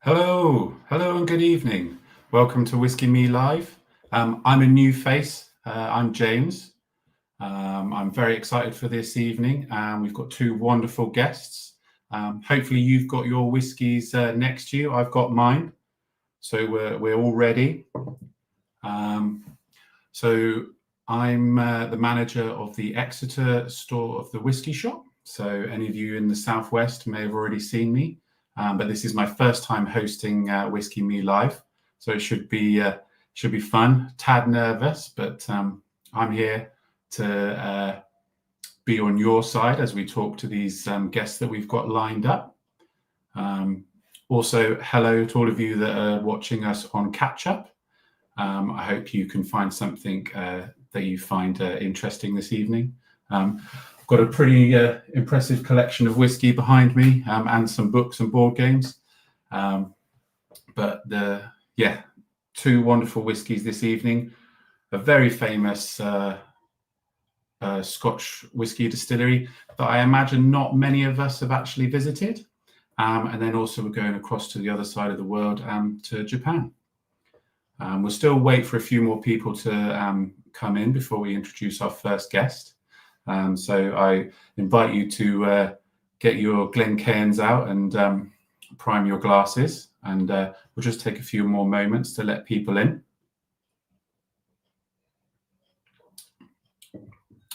Hello and good evening. Welcome to Whisky Me Live. I'm a new face. I'm James. I'm very excited for this evening. We've got two wonderful guests. Hopefully you've got your whiskies next to you. I've got mine. So we're all ready. So I'm the manager of the Exeter store of the Whisky Shop. So any of you in the Southwest may have already seen me. But this is my first time hosting Whisky Me Live, so it should be fun. Tad nervous, but I'm here to be on your side as we talk to these guests that we've got lined up. Also, hello to all of you that are watching us on catch up. I hope you can find something that you find interesting this evening. Got a pretty impressive collection of whiskey behind me and some books and board games. But two wonderful whiskies this evening. A very famous Scotch whiskey distillery that I imagine not many of us have actually visited. And then also we're going across to the other side of the world to Japan. We'll still wait for a few more people to come in before we introduce our first guest. So I invite you to get your Glencairns out and prime your glasses, and we'll just take a few more moments to let people in.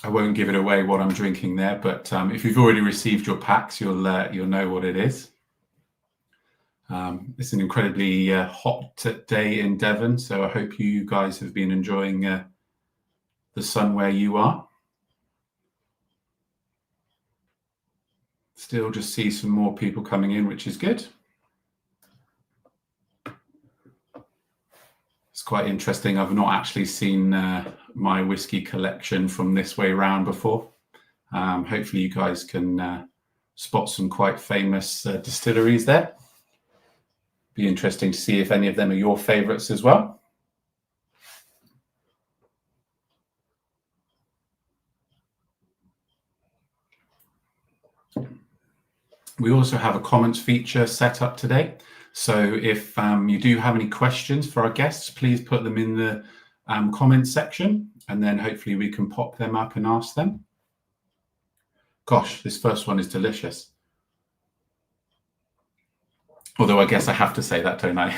I won't give it away what I'm drinking there, but if you've already received your packs, you'll know what it is. It's an incredibly hot day in Devon, so I hope you guys have been enjoying the sun where you are. Still just see some more people coming in, which is good. It's quite interesting. I've not actually seen my whiskey collection from this way round before. Hopefully you guys can spot some quite famous distilleries there. Be interesting to see if any of them are your favorites as well. We also have a comments feature set up today. So if you do have any questions for our guests, please put them in the comments section, and then hopefully we can pop them up and ask them. Gosh, this first one is delicious. Although I guess I have to say that, don't I?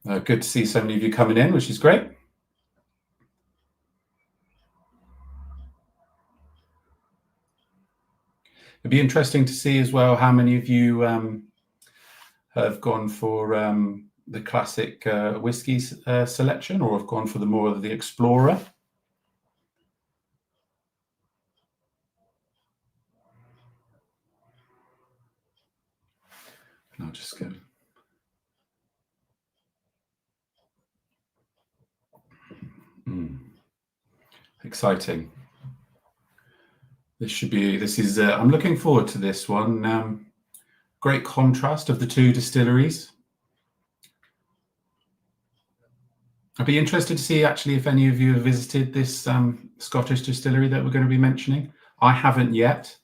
Good to see so many of you coming in, which is great. It'd be interesting to see as well how many of you have gone for the classic whiskies selection, or have gone for the more of the Explorer. I'll just go. Exciting. This is, I'm looking forward to this one. Great contrast of the two distilleries. I'd be interested to see actually if any of you have visited this Scottish distillery that we're going to be mentioning. I haven't yet.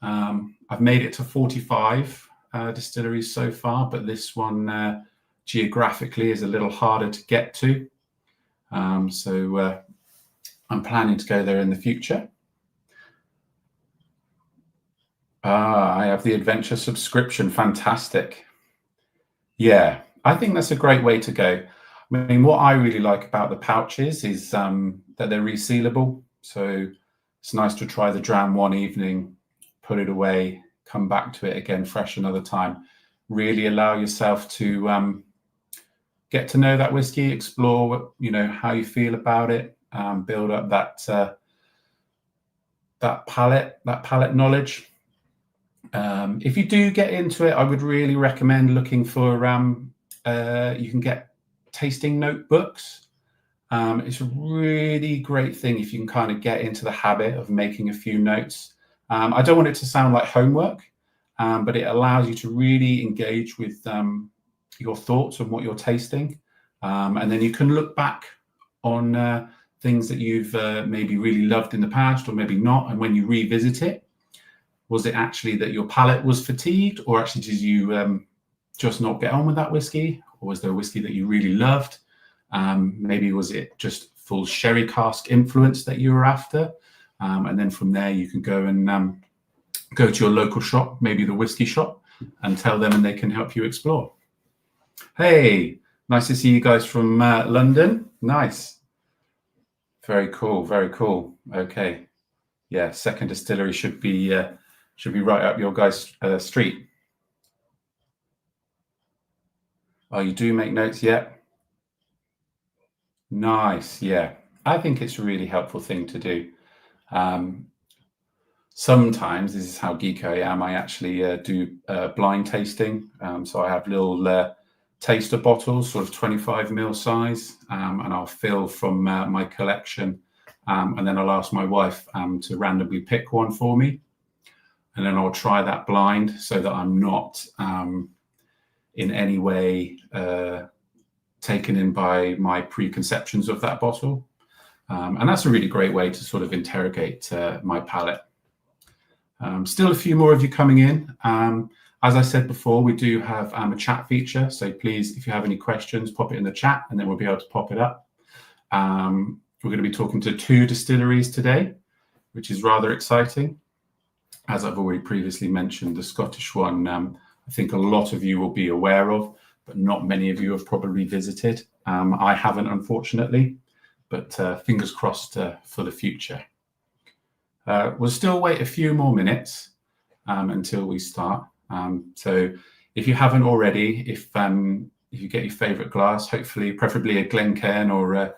I've made it to 45 distilleries so far, but this one geographically is a little harder to get to. So I'm planning to go there in the future. I have the adventure subscription. Fantastic. Yeah, I think that's a great way to go. I mean, what I really like about the pouches is that they're resealable. So it's nice to try the dram one evening, put it away, come back to it again fresh another time. Really allow yourself to get to know that whiskey, explore, how you feel about it, build up that palate knowledge. If you do get into it, I would really recommend looking for, you can get tasting notebooks. It's a really great thing if you can kind of get into the habit of making a few notes. I don't want it to sound like homework, but it allows you to really engage with your thoughts on what you're tasting. And then you can look back on things that you've maybe really loved in the past or maybe not. And when you revisit it, Was it actually that your palate was fatigued, or actually did you just not get on with that whiskey? Or was there a whiskey that you really loved? Maybe was it just full sherry cask influence that you were after? And then from there, you can go and go to your local shop, maybe the whiskey shop, and tell them, and they can help you explore. Hey, nice to see you guys from London. Nice. Very cool. Very cool. Okay. Yeah, second distillery should be right up your guys' street. Oh, you do make notes, yeah. Nice. Yeah, I think it's a really helpful thing to do. Sometimes, this is how geeky I am, I actually do blind tasting. So I have little taster bottles, sort of 25 ml size, and I'll fill from my collection. And then I'll ask my wife to randomly pick one for me. And then I'll try that blind so that I'm not in any way taken in by my preconceptions of that bottle. And that's a really great way to sort of interrogate my palate. Still a few more of you coming in. As I said before, we do have a chat feature. So please, if you have any questions, pop it in the chat and then we'll be able to pop it up. We're going to be talking to 2 distilleries today, which is rather exciting. As I've already previously mentioned, the Scottish one, I think a lot of you will be aware of, but not many of you have probably visited. I haven't, unfortunately, but fingers crossed for the future. We'll still wait a few more minutes until we start. So if you haven't already, if you get your favourite glass, hopefully, preferably a Glencairn or a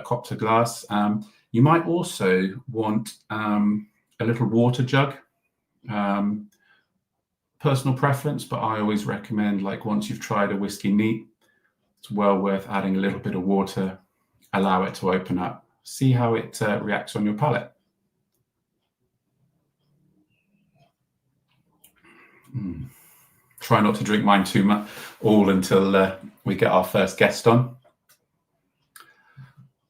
Copter glass, you might also want a little water jug. Personal preference, but I always recommend, like, once you've tried a whiskey neat, it's well worth adding a little bit of water, allow it to open up, see how it reacts on your palate. Try not to drink mine too much, all until we get our first guest on.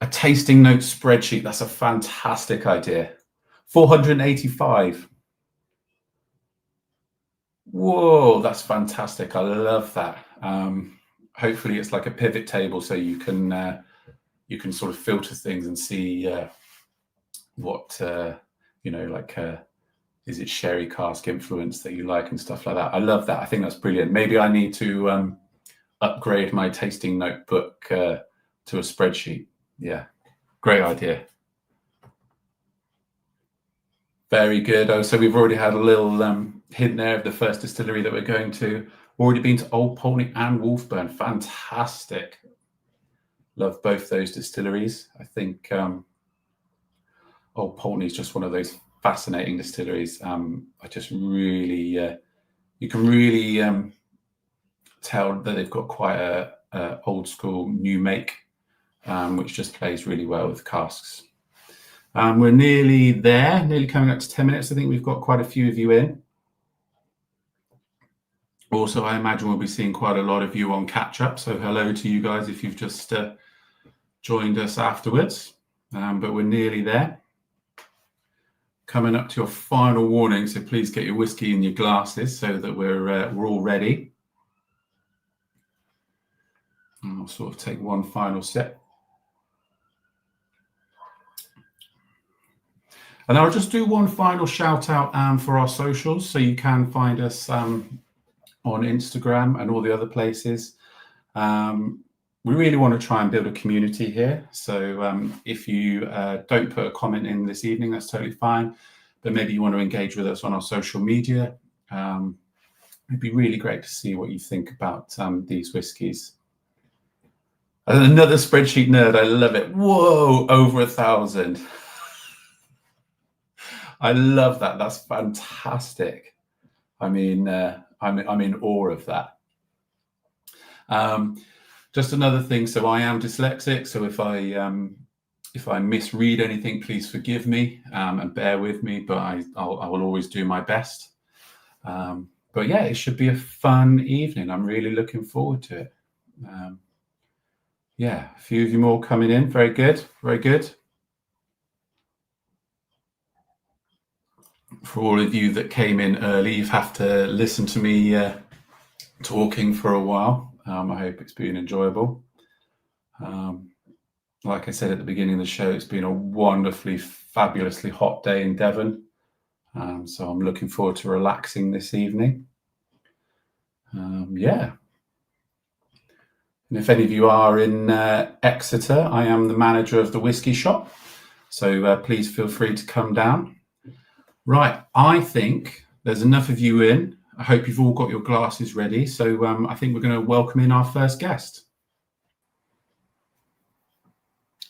A tasting note spreadsheet, that's a fantastic idea. 485. Whoa, that's fantastic. I love that. Hopefully it's like a pivot table so you can sort of filter things and see what, is it sherry cask influence that you like and stuff like that. I love that. I think that's brilliant. Maybe I need to upgrade my tasting notebook to a spreadsheet. Yeah, great idea. Very good. Oh, so we've already had a little hint there of the first distillery that we're going to. Already been to Old Pulteney and Wolfburn. Fantastic. Love both those distilleries. I think Old Pulteney is just one of those fascinating distilleries. I just really, you can really tell that they've got quite a old school new make, which just plays really well with casks. We're nearly there, nearly coming up to 10 minutes. I think we've got quite a few of you in. Also, I imagine we'll be seeing quite a lot of you on catch up. So hello to you guys if you've just joined us afterwards. But we're nearly there. Coming up to your final warning, so please get your whiskey in your glasses so that we're all ready. And I'll sort of take one final sip. And I'll just do one final shout out for our socials. So you can find us on Instagram and all the other places. We really want to try and build a community here. So if you don't put a comment in this evening, that's totally fine. But maybe you want to engage with us on our social media. It'd be really great to see what you think about these whiskies. Another spreadsheet nerd. I love it. Whoa, over 1,000. I love that. That's fantastic. I mean, I'm in awe of that. Just another thing. So I am dyslexic. So if I misread anything, please forgive me and bear with me. But I will always do my best. But yeah, it should be a fun evening. I'm really looking forward to it. Yeah, a few of you more coming in. Very good. Very good. For all of you that came in early, you've have to listen to me talking for a while. I hope it's been enjoyable. Like I said at the beginning of the show, it's been a wonderfully, fabulously hot day in Devon. So I'm looking forward to relaxing this evening. Yeah. And if any of you are in Exeter, I am the manager of the Whisky Shop. So please feel free to come down. Right, I think there's enough of you in. I hope you've all got your glasses ready. So I think we're going to welcome in our first guest.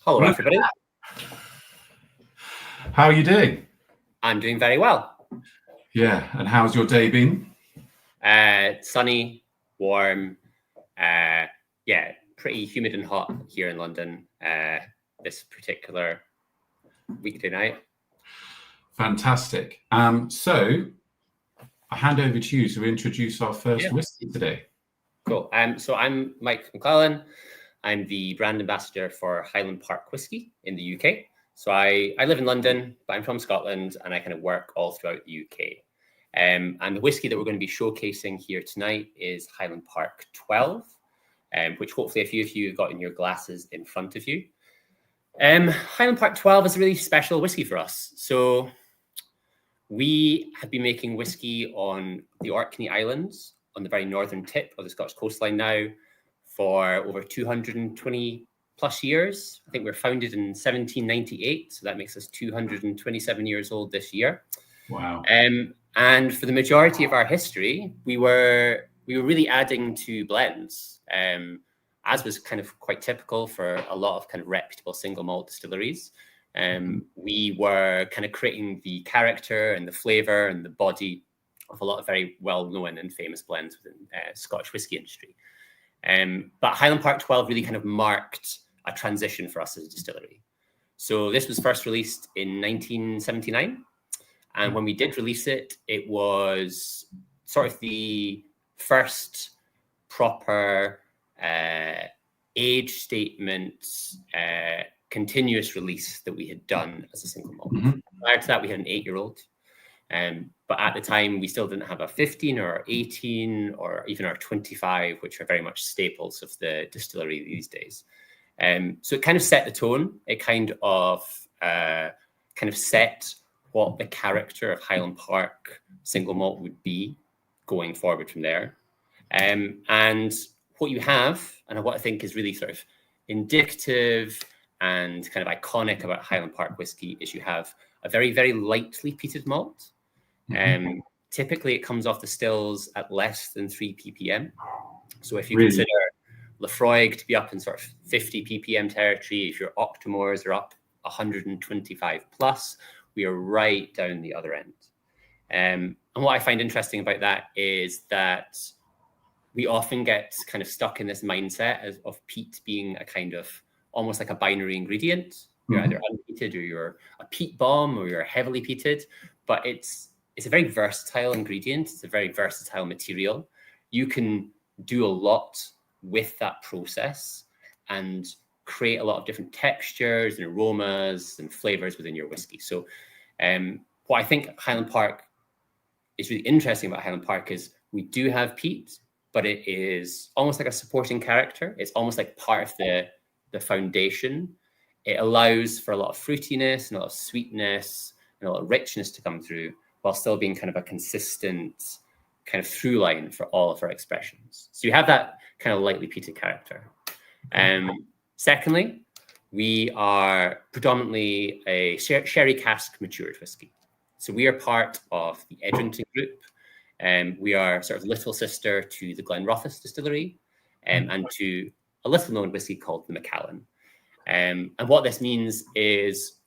Hello, everybody. How are you doing? I'm doing very well. Yeah, and how's your day been? Sunny, warm, yeah, pretty humid and hot here in London this particular weekday night. Fantastic. So I hand over to you to introduce our first whiskey today. Cool. So I'm Mike McClellan. I'm the brand ambassador for Highland Park Whisky in the UK. So I live in London, but I'm from Scotland, and I kind of work all throughout the UK. And the whiskey that we're going to be showcasing here tonight is Highland Park 12, which hopefully a few of you have got in your glasses in front of you. Highland Park 12 is a really special whiskey for us. So we have been making whiskey on the Orkney Islands, on the very northern tip of the Scottish coastline now, for over 220 plus years. I think we were founded in 1798, so that makes us 227 years old this year. Wow. And for the majority of our history, we were really adding to blends, as was kind of quite typical for a lot of kind of reputable single malt distilleries. We were kind of creating the character and the flavor and the body of a lot of very well-known and famous blends within Scottish whisky industry. But Highland Park 12 really kind of marked a transition for us as a distillery. So this was first released in 1979. And when we did release it, it was sort of the first proper age statement, continuous release that we had done as a single malt. Mm-hmm. Prior to that, we had an 8-year-old. But at the time, we still didn't have a 15 or 18 or even our 25, which are very much staples of the distillery these days. So it kind of set the tone. It kind of set what the character of Highland Park single malt would be going forward from there. And what you have, and what I think is really sort of indicative and kind of iconic about Highland Park whiskey, is you have a very, very lightly peated malt. Mm-hmm. Typically, it comes off the stills at less than 3 ppm. So if you consider Lafroig to be up in sort of 50 ppm territory, if your Octomores are up 125 plus, we are right down the other end. And what I find interesting about that is that we often get kind of stuck in this mindset of peat being a kind of almost like a binary ingredient. You're either unpeated or you're a peat bomb or you're heavily peated, but it's a very versatile ingredient. It's a very versatile material. You can do a lot with that process and create a lot of different textures and aromas and flavors within your whiskey. So what I think Highland Park is really interesting about Highland Park is we do have peat, but it is almost like a supporting character. It's almost like part of the foundation. It allows for a lot of fruitiness and a lot of sweetness and a lot of richness to come through, while still being kind of a consistent kind of through line for all of our expressions. So you have that kind of lightly peated character. Secondly, we are predominantly a sherry cask matured whiskey. So we are part of the Edrington Group. We are sort of little sister to the Glenrothes distillery and to a little known whiskey called the Macallan. And what this means is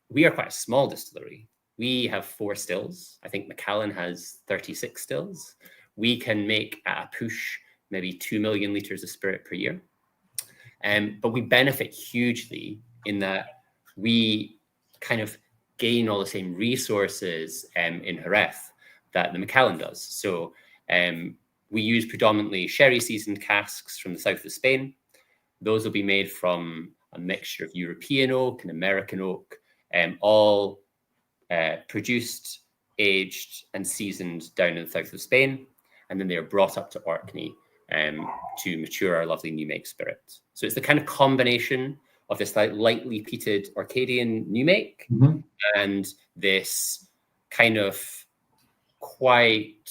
we are quite a small distillery. We have 4 stills. I think Macallan has 36 stills. We can make at a push maybe 2 million litres of spirit per year. But we benefit hugely in that we kind of gain all the same resources in Jerez that the Macallan does. So we use predominantly sherry seasoned casks from the south of Spain. Those will be made from a mixture of European oak and American oak, all produced, aged, and seasoned down in the south of Spain, and then they are brought up to Orkney to mature our lovely new make spirit. So it's the kind of combination of this like lightly peated Orcadian new make and this kind of quite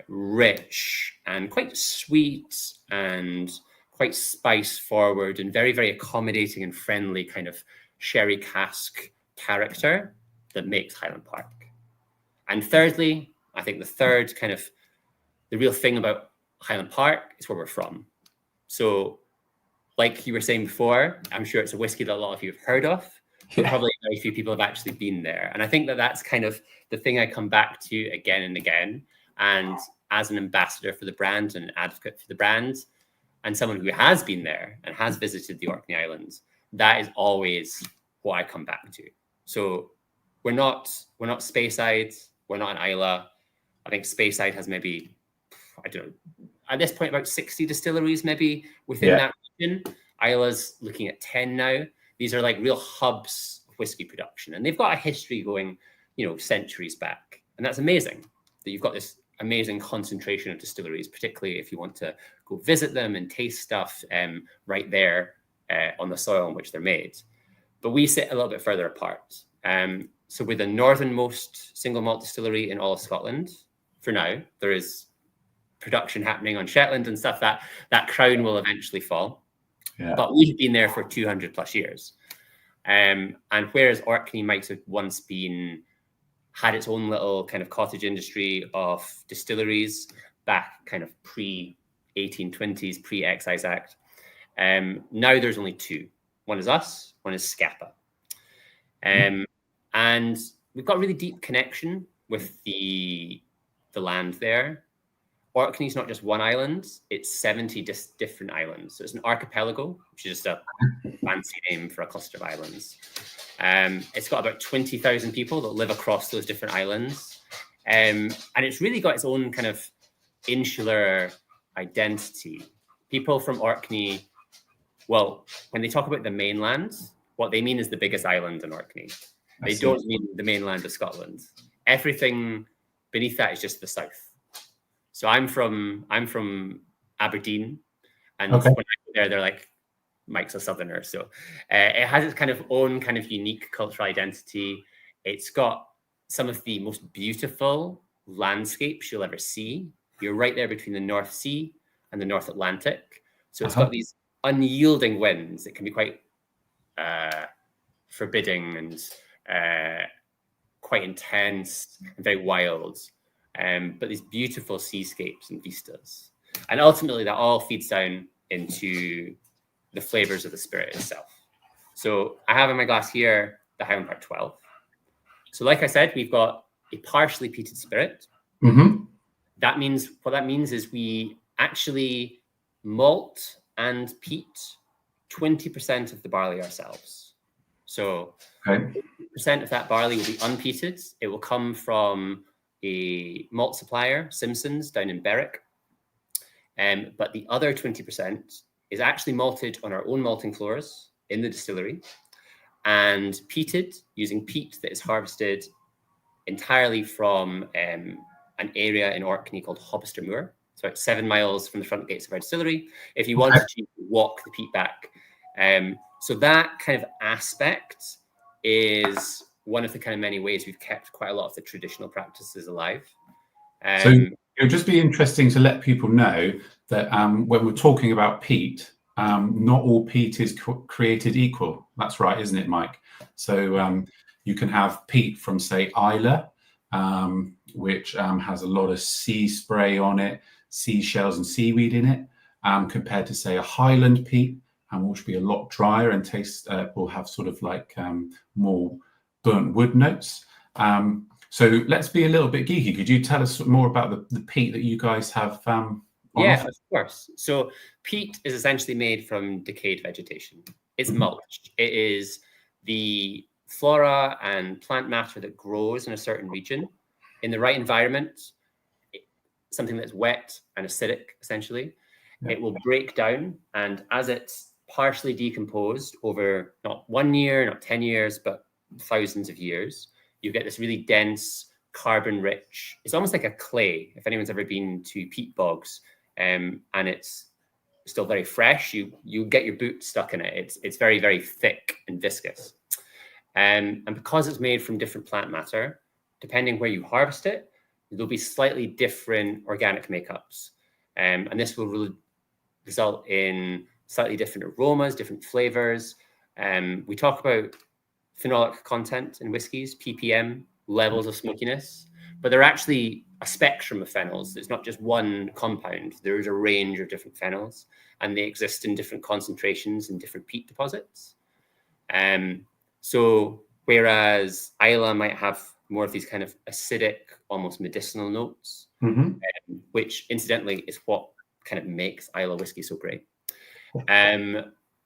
rich and quite sweet and quite spice forward and very, very accommodating and friendly kind of sherry cask character that makes Highland Park. And thirdly, I think the real thing about Highland Park is where we're from. So like you were saying before, I'm sure it's a whiskey that a lot of you have heard of, but probably very few people have actually been there. And I think that that's kind of the thing I come back to again and again. And as an ambassador for the brand and an advocate for the brand, and someone who has been there and has visited the Orkney Islands, that is always what I come back to. So we're not Speyside, we're not an Isla. I think Speyside has maybe, I don't know, at this point about 60 distilleries maybe within that region. Isla's looking at 10 now. These are like real hubs of whiskey production, and they've got a history going, centuries back. And that's amazing that you've got this amazing concentration of distilleries, particularly if you want to go visit them and taste stuff right there on the soil in which they're made. But we sit a little bit further apart. So we're the northernmost single malt distillery in all of Scotland. For now, there is production happening on Shetland and stuff that crown will eventually fall. Yeah. But we've been there for 200 plus years. And whereas Orkney might have once had its own little kind of cottage industry of distilleries back kind of pre-1820s, pre-Excise Act, now there's only two. One is us, one is Scapa. And we've got a really deep connection with the land there. Orkney's not just one island, it's 70 different islands. So it's an archipelago, which is just a fancy name for a cluster of islands. It's got about 20,000 people that live across those different islands. And it's really got its own kind of insular identity. People from Orkney, well, when they talk about the mainland, what they mean is the biggest island in Orkney. They don't mean the mainland of Scotland. Everything beneath that is just the south. So I'm from Aberdeen, and when I go there, they're like, Mike's a southerner. So it has its kind of own kind of unique cultural identity. It's got some of the most beautiful landscapes you'll ever see. You're right there between the North Sea and the North Atlantic. So it's got these unyielding winds. It can be quite forbidding and quite intense and very wild. But these beautiful seascapes and vistas. And ultimately that all feeds down into the flavors of the spirit itself. So I have in my glass here the Highland Park 12. So like I said, we've got a partially peated spirit. What that means is we actually malt and peat 20% of the barley ourselves. So 20% of that barley will be unpeated. It will come from a malt supplier, Simpson's, down in Berwick. But the other 20% is actually malted on our own malting floors in the distillery and peated using peat that is harvested entirely from an area in Orkney called Hobbister Moor. So it's 7 miles from the front gates of our distillery. If you wanted to walk the peat back. So that kind of aspect is one of the kind of many ways we've kept quite a lot of the traditional practices alive. So it would just be interesting to let people know that when we're talking about peat, not all peat is created equal. That's right, isn't it, Mike? So you can have peat from, say, Islay, which has a lot of sea spray on it, seashells and seaweed in it, compared to, say, a Highland peat, which will be a lot drier and will have sort of like more burnt wood notes. So let's be a little bit geeky. Could you tell us more about the peat that you guys have? Yeah, of course. So peat is essentially made from decayed vegetation. It's mulch. It is the flora and plant matter that grows in a certain region in the right environment, something that's wet and acidic, essentially. It will break down, and as it's partially decomposed over not 1 year, not 10 years, but thousands of years, you get this really dense, carbon-rich. It's almost like a clay. If anyone's ever been to peat bogs, and it's still very fresh, you get your boot stuck in it. It's very, very thick and viscous. And because it's made from different plant matter, depending where you harvest it, there'll be slightly different organic makeups. And this will result in slightly different aromas, different flavors. We talk about phenolic content in whiskies, ppm, levels of smokiness, but they're actually a spectrum of phenols. It's not just one compound. There is a range of different phenols, and they exist in different concentrations in different peat deposits. So whereas Islay might have more of these kind of acidic, almost medicinal notes, which incidentally is what kind of makes Islay whiskey so great.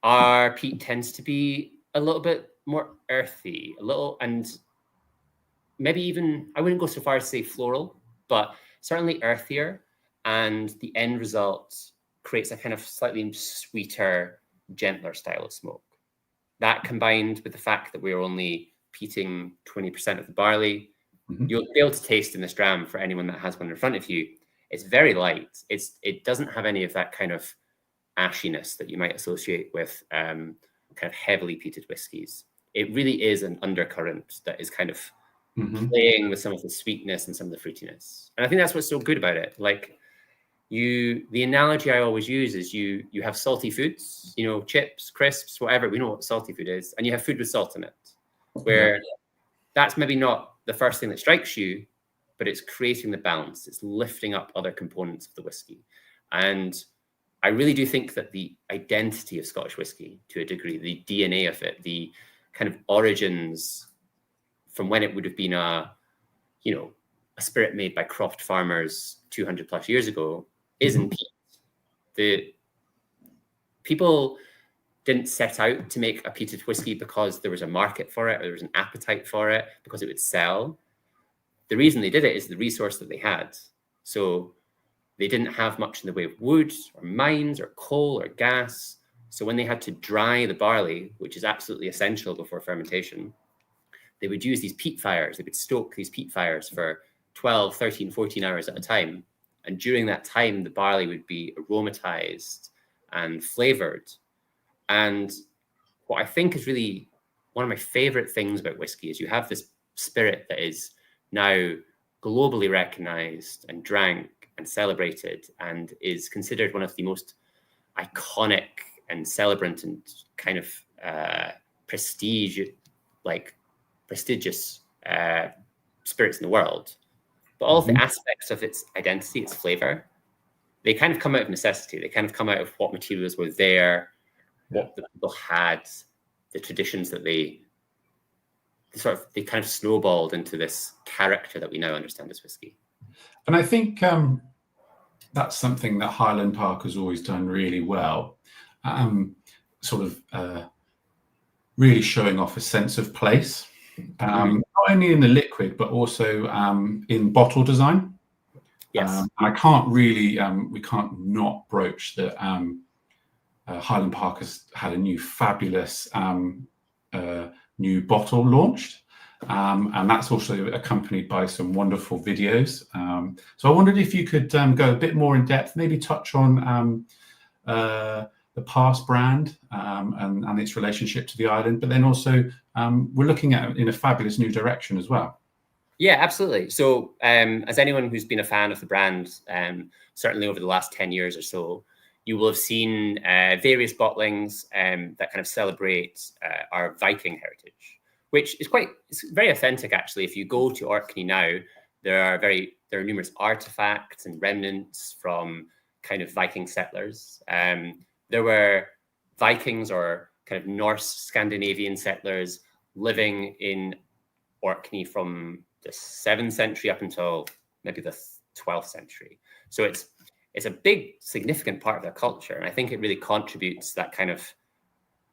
Our peat tends to be a little bit more earthy, and maybe even, I wouldn't go so far as to say floral, but certainly earthier. And the end result creates a kind of slightly sweeter, gentler style of smoke. That combined with the fact that we're only peating 20% of the barley, you'll be able to taste in this dram, for anyone that has one in front of you. It's very light. It doesn't have any of that kind of ashiness that you might associate with kind of heavily peated whiskies. It really is an undercurrent that is kind of playing with some of the sweetness and some of the fruitiness. And I think that's what's so good about it. Like the analogy I always use is you have salty foods, chips, crisps, whatever. We know what salty food is. And you have food with salt in it, where that's maybe not the first thing that strikes you, but it's creating the balance. It's lifting up other components of the whiskey. And I really do think that the identity of Scottish whiskey, to a degree, the DNA of it, the kind of origins from when it would have been a spirit made by croft farmers 200 plus years ago, is in peat. The people didn't set out to make a peated whiskey because there was a market for it or there was an appetite for it because it would sell. The reason they did it is the resource that they had. So they didn't have much in the way of wood or mines or coal or gas. So when they had to dry the barley, which is absolutely essential before fermentation, they would use these peat fires. They would stoke these peat fires for 12, 13, 14 hours at a time. And during that time, the barley would be aromatized and flavored. And what I think is really one of my favorite things about whiskey is you have this spirit that is now globally recognized and drank and celebrated and is considered one of the most iconic and celebrant and kind of prestigious spirits in the world. But all of the aspects of its identity, its flavor, they kind of come out of necessity. They kind of come out of what materials were there, what the people had, the traditions that they kind of snowballed into this character that we now understand as whiskey. And I think that's something that Highland Park has always done really well, really showing off a sense of place, not only in the liquid, but also in bottle design. Yes. I can't really, we can't not broach that Highland Park has had a new fabulous new bottle launched. And that's also accompanied by some wonderful videos. So I wondered if you could go a bit more in depth, maybe touch on the past brand and its relationship to the island, but then also we're looking at it in a fabulous new direction as well. Yeah, absolutely. So as anyone who's been a fan of the brand, certainly over the last 10 years or so, you will have seen various bottlings that kind of celebrate our Viking heritage, which is it's very authentic, actually. If you go to Orkney now, there are numerous artifacts and remnants from kind of Viking settlers. There were Vikings or kind of Norse Scandinavian settlers living in Orkney from the 7th century up until maybe the 12th century. So it's a big, significant part of their culture. And I think it really contributes to that kind of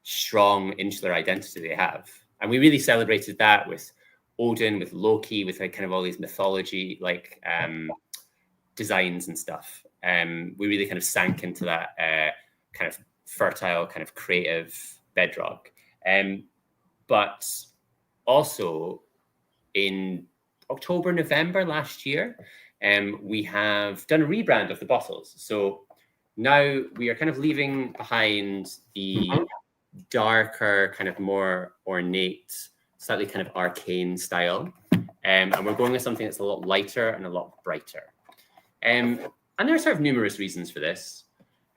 strong insular identity they have. And we really celebrated that with Odin, with Loki, with kind of all these mythology designs and stuff. We really kind of sank into that kind of fertile, kind of creative bedrock. But also in October, November last year, we have done a rebrand of the bottles. So now we are kind of leaving behind the darker, kind of more ornate, slightly kind of arcane style. And we're going with something that's a lot lighter and a lot brighter. And there are sort of numerous reasons for this.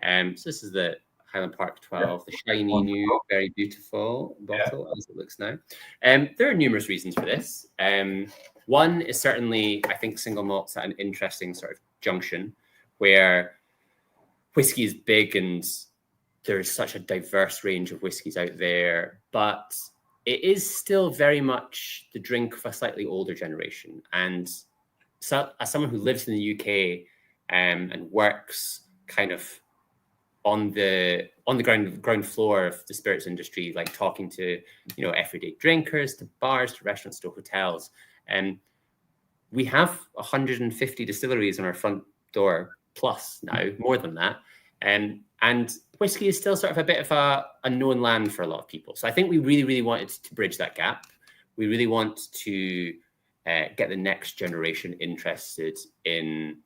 So this is the Highland Park 12, the shiny new, very beautiful bottle as it looks now. There are numerous reasons for this. One is certainly, I think, single malt's at an interesting sort of junction where whiskey is big and there's such a diverse range of whiskies out there, but it is still very much the drink of a slightly older generation. And so, as someone who lives in the UK and works kind of on the ground floor of the spirits industry, like talking to everyday drinkers, to bars, to restaurants, to hotels, and we have 150 distilleries on our front door plus now, more than that, and whiskey is still sort of a bit of a known land for a lot of people. So I think we really wanted to bridge that gap. We really want to get the next generation interested in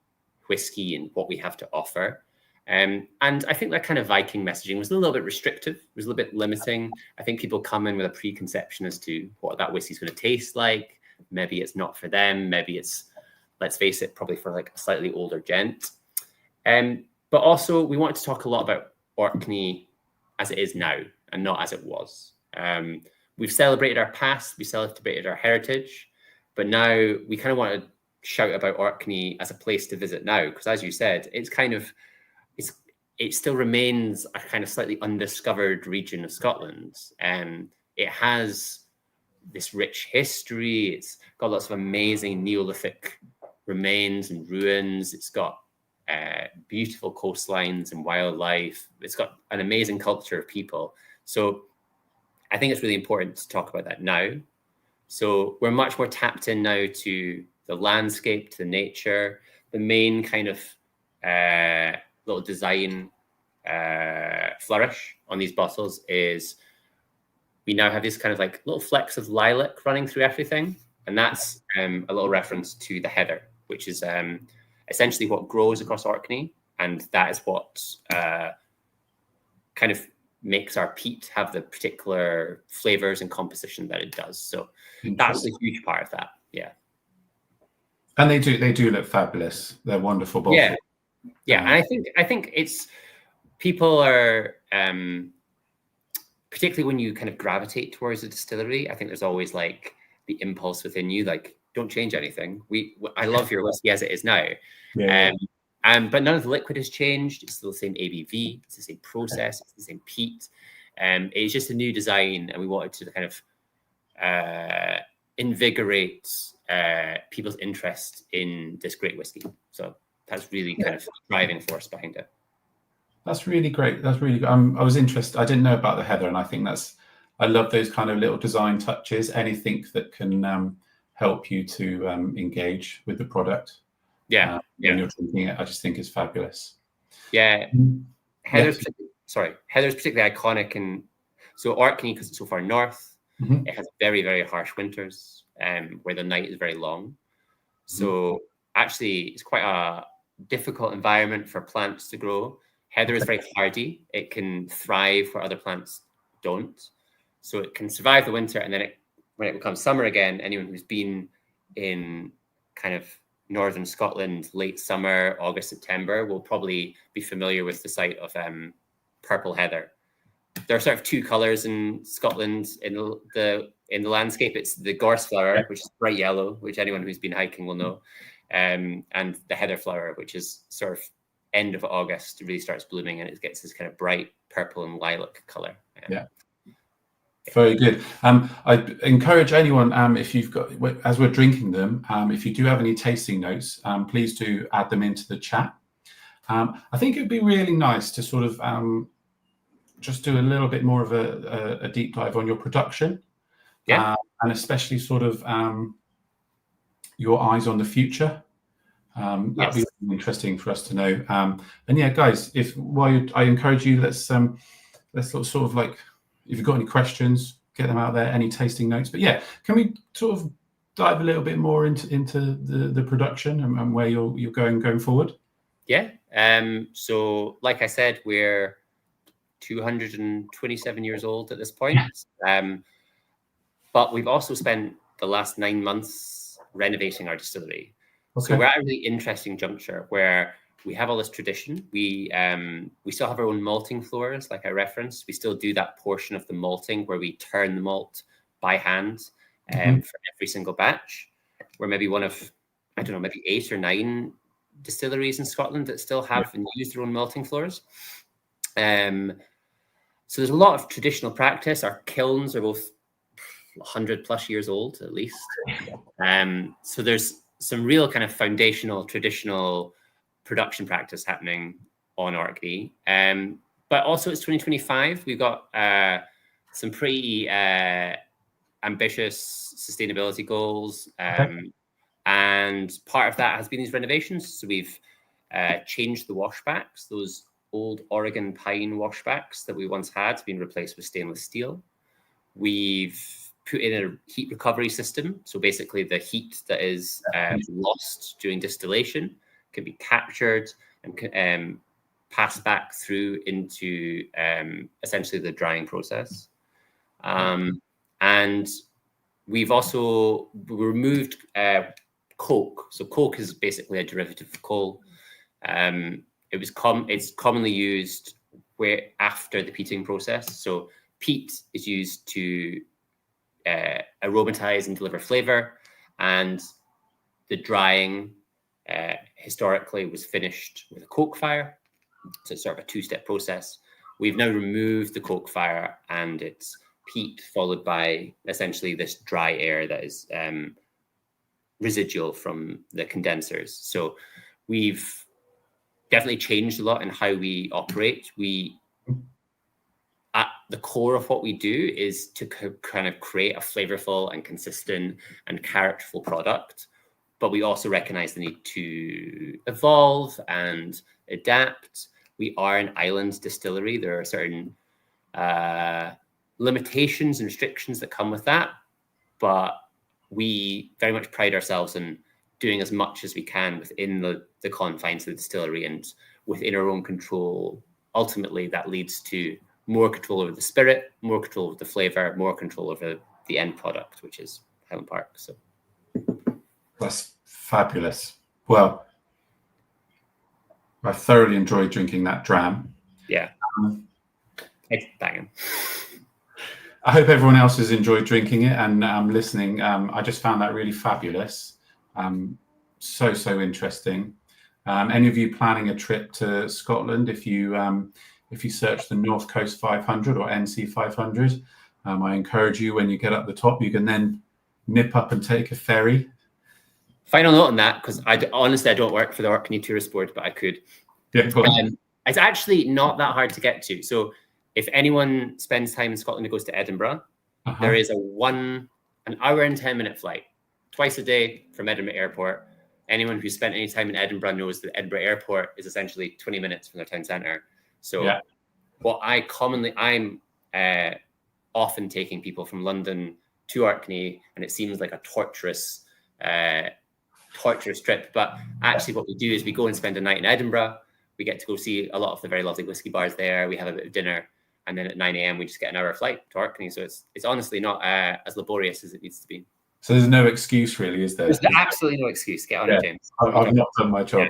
whiskey and what we have to offer. And I think that kind of Viking messaging was a little bit restrictive, was a little bit limiting. I think people come in with a preconception as to what that whiskey is going to taste like. Maybe it's not for them. Maybe it's, let's face it, probably for like a slightly older gent. But also we want to talk a lot about Orkney as it is now and not as it was. We've celebrated our past, we celebrated our heritage, but now we kind of want to shout about Orkney as a place to visit now, because as you said, it still remains a kind of slightly undiscovered region of Scotland. It has this rich history. It's got lots of amazing Neolithic remains and ruins. It's got beautiful coastlines and wildlife. It's got an amazing culture of people. So I think it's really important to talk about that now. So we're much more tapped in now to the landscape, to the nature. The main kind of little design flourish on these bottles is we now have this kind of like little flecks of lilac running through everything. And that's a little reference to the heather, which is essentially what grows across Orkney. And that is what kind of makes our peat have the particular flavors and composition that it does. So that's a huge part of that. Yeah. And they do look fabulous. They're wonderful bottles. Yeah. And I think it's people are particularly when you kind of gravitate towards a distillery, I think there's always like the impulse within you, like, don't change anything. I love your whiskey as it is now. But none of the liquid has changed. It's still the same ABV. It's the same process. It's the same peat. It's just a new design, and we wanted to kind of invigorate people's interest in this great whiskey. So that's really kind of driving force behind it. That's really great. That's really good. I was interested. I didn't know about the heather, and I think I love those kind of little design touches. Anything that can help you to engage with the product. When you're drinking it, I just think is fabulous. Yeah. Heather's particularly iconic. And so Orkney, because it's so far north, it has very, very harsh winters where the night is very long. So actually, it's quite a difficult environment for plants to grow. Heather is very hardy. It can thrive where other plants don't. So it can survive the winter, and then when it becomes summer again, anyone who's been in kind of northern Scotland, late summer, August, September, will probably be familiar with the sight of purple heather. There are sort of two colours in Scotland in the landscape. It's the gorse flower, which is bright yellow, which anyone who's been hiking will know, and the heather flower, which is sort of end of August, really starts blooming, and it gets this kind of bright purple and lilac colour. Very good. I encourage anyone, if you've got, as we're drinking them, if you do have any tasting notes, please do add them into the chat. I think it'd be really nice to sort of just do a little bit more of a deep dive on your production, and especially sort of your eyes on the future. That'd be really interesting for us to know. And yeah, guys, I encourage you, let's sort of like, if you've got any questions, get them out there. Any tasting notes? But yeah, can we sort of dive a little bit more into the production and where you're going forward? Yeah. So like I said, we're 227 years old at this point. But we've also spent the last 9 months renovating our distillery. Okay. So we're at a really interesting juncture where we have all this tradition. We still have our own malting floors, like I referenced. We still do that portion of the malting where we turn the malt by hand for every single batch. We're maybe one of, I don't know, maybe 8 or 9 distilleries in Scotland that still have and use their own malting floors. So there's a lot of traditional practice. Our kilns are both 100 plus years old, at least. So there's some real kind of foundational, traditional production practice happening on Orkney. But also it's 2025. We've got some pretty ambitious sustainability goals. And part of that has been these renovations. So we've changed the washbacks. Those old Oregon pine washbacks that we once had have been replaced with stainless steel. We've put in a heat recovery system. So basically the heat that is lost during distillation can be captured and passed back through into essentially the drying process. And we've also removed coke. So coke is basically a derivative of coal. It's commonly used where after the peating process. So peat is used to aromatize and deliver flavor, and the drying historically was finished with a coke fire. So it's sort of a 2-step process. We've now removed the coke fire, and it's peat followed by essentially this dry air that is residual from the condensers. So we've definitely changed a lot in how we operate. At the core of what we do is to kind of create a flavorful and consistent and characterful product. But we also recognize the need to evolve and adapt. We are an island distillery. There are certain limitations and restrictions that come with that. But we very much pride ourselves in doing as much as we can within the confines of the distillery and within our own control. Ultimately, that leads to more control over the spirit, more control over the flavor, more control over the end product, which is Highland Park. So that's fabulous. Well, I thoroughly enjoyed drinking that dram. Yeah, it's banging. I hope everyone else has enjoyed drinking it and listening. I just found that really fabulous. So interesting. Any of you planning a trip to Scotland, if you search the North Coast 500 or NC 500, I encourage you, when you get up the top, you can then nip up and take a ferry. Final note on that, because honestly I don't work for the Orkney Tourist Board, but I could. Yeah, go on. It's actually not that hard to get to. So if anyone spends time in Scotland and goes to Edinburgh, there is an hour and 10-minute flight twice a day from Edinburgh Airport. Anyone who's spent any time in Edinburgh knows that Edinburgh Airport is essentially 20 minutes from their town centre. So I'm often taking people from London to Orkney, and it seems like a torturous trip. But actually what we do is we go and spend a night in Edinburgh. We get to go see a lot of the very lovely whiskey bars there. We have a bit of dinner, and then at 9 a.m. we just get an hour flight to Orkney. So it's honestly not as laborious as it needs to be. So there's no excuse, really, is there? There's absolutely no excuse. Get on it, James. I've not done my job.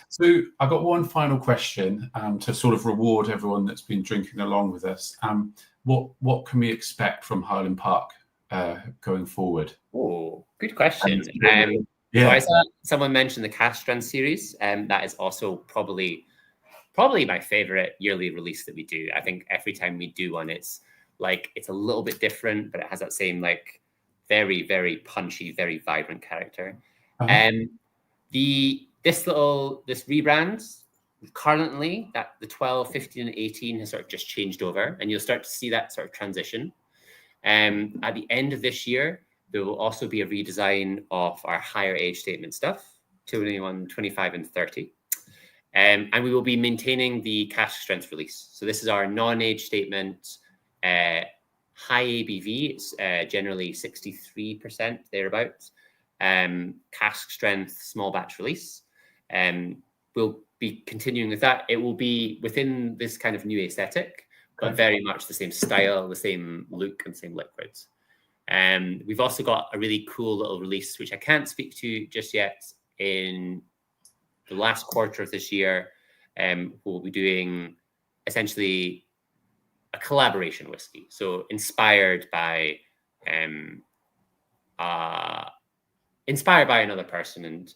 So I've got one final question to sort of reward everyone that's been drinking along with us. What can we expect from Highland Park going forward? Oh, good question. So I saw someone mention the Cask Strength series, and that is also probably my favorite yearly release that we do. I think every time we do one, it's a little bit different, but it has that same very, very punchy, very vibrant character. This rebrand currently, that the 12, 15, and 18 has sort of just changed over, and you'll start to see that sort of transition. At the end of this year, there will also be a redesign of our higher age statement stuff, 21, 25, and 30. And we will be maintaining the Cask Strength release. So this is our non-age statement, high ABV. It's generally 63% thereabouts. Cask strength, small batch release. We'll be continuing with that. It will be within this kind of new aesthetic, but very much the same style, the same look, and same liquids. We've also got a really cool little release, which I can't speak to just yet. In the last quarter of this year, we'll be doing essentially a collaboration whiskey. So inspired by another person and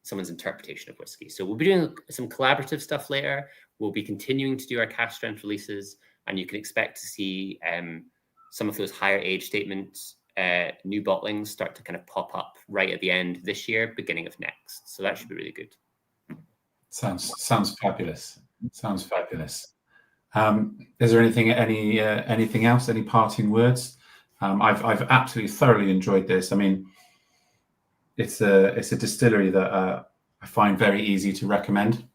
someone's interpretation of whiskey. So we'll be doing some collaborative stuff later. We'll be continuing to do our cask strength releases, and you can expect to see some of those higher age statements, new bottlings start to kind of pop up right at the end this year, beginning of next. So that should be really good. Sounds fabulous. Sounds fabulous. Is there anything else? Any parting words? I've absolutely thoroughly enjoyed this. I mean, it's a distillery that I find very easy to recommend.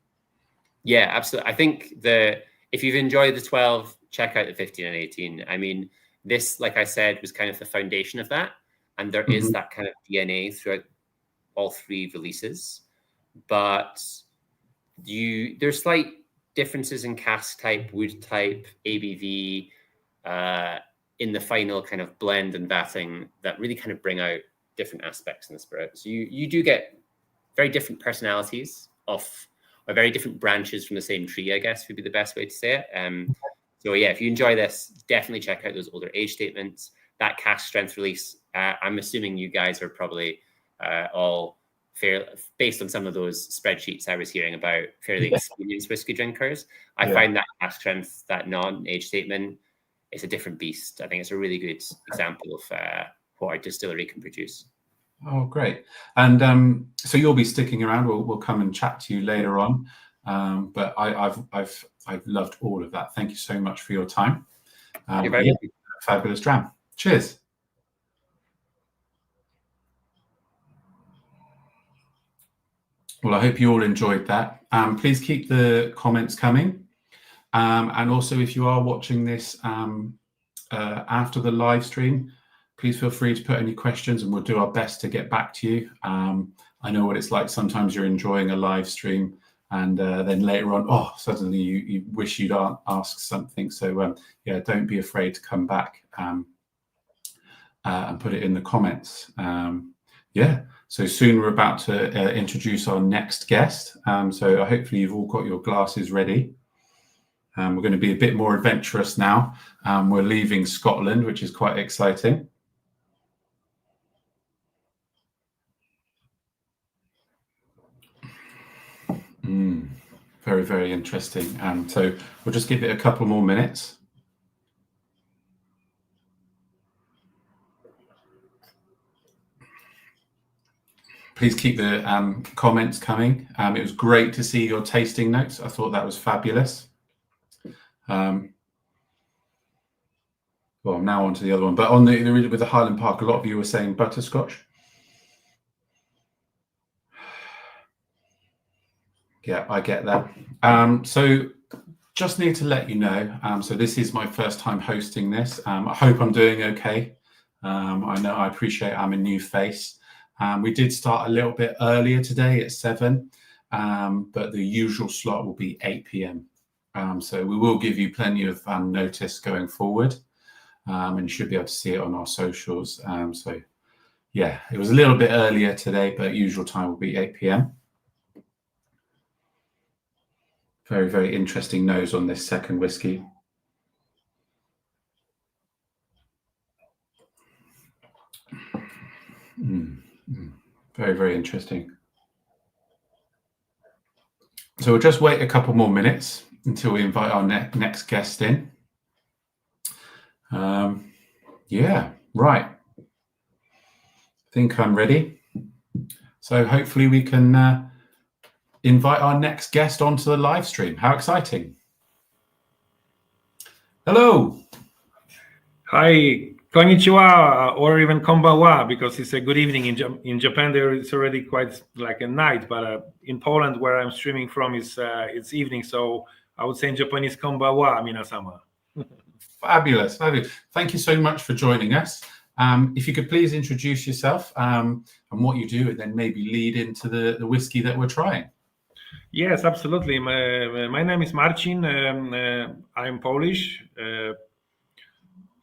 Yeah, absolutely. I think if you've enjoyed the 12, check out the 15 and 18. I mean, this, like I said, was kind of the foundation of that, and there is that kind of DNA throughout all three releases. But there's slight differences in cask type, wood type, ABV, in the final kind of blend and vatting that really kind of bring out different aspects in the spirit. So you do get very different personalities or very different branches from the same tree, I guess would be the best way to say it. So yeah, if you enjoy this, definitely check out those older age statements. That cask strength release, I'm assuming you guys are probably all based on some of those spreadsheets I was hearing about, fairly experienced whiskey drinkers. I find that cask strength, that non-age statement, is a different beast. I think it's a really good example of what our distillery can produce. Oh, great. And so you'll be sticking around. We'll come and chat to you later on. But I've loved all of that. Thank you so much for your time. You're very welcome. Fabulous dram. Cheers. Well, I hope you all enjoyed that. Please keep the comments coming. And also, if you are watching this after the live stream, please feel free to put any questions and we'll do our best to get back to you. I know what it's like. Sometimes you're enjoying a live stream and then later on, suddenly you wish you'd ask something. So yeah, don't be afraid to come back and put it in the comments. Yeah, so soon we're about to introduce our next guest. So hopefully you've all got your glasses ready. We're going to be a bit more adventurous now. We're leaving Scotland, which is quite exciting. Very, very interesting. So we'll just give it a couple more minutes. Please keep the comments coming. It was great to see your tasting notes. I thought that was fabulous. Well, now on to the other one. But with the Highland Park, a lot of you were saying butterscotch. Yeah, I get that. So just need to let you know, so this is my first time hosting this. I hope I'm doing okay. I appreciate I'm a new face. We did start a little bit earlier today at 7, but the usual slot will be 8 p.m. So we will give you plenty of notice going forward, and you should be able to see it on our socials. So yeah, it was a little bit earlier today, but usual time will be 8 p.m. Very, very interesting nose on this second whiskey. Very, very interesting. So we'll just wait a couple more minutes until we invite our next guest in. Yeah, right. I think I'm ready. So hopefully we can invite our next guest onto the live stream. How exciting. Hello. Hi, konnichiwa, or even konbanwa, because it's a good evening in Japan. There it's already quite like a night, but in Poland, where I'm streaming from, it's evening. So I would say in Japanese konbanwa, minasama. Fabulous, fabulous. Thank you so much for joining us. If you could please introduce yourself and what you do, and then maybe lead into the whiskey that we're trying. Yes, absolutely. My name is Marcin. I'm Polish.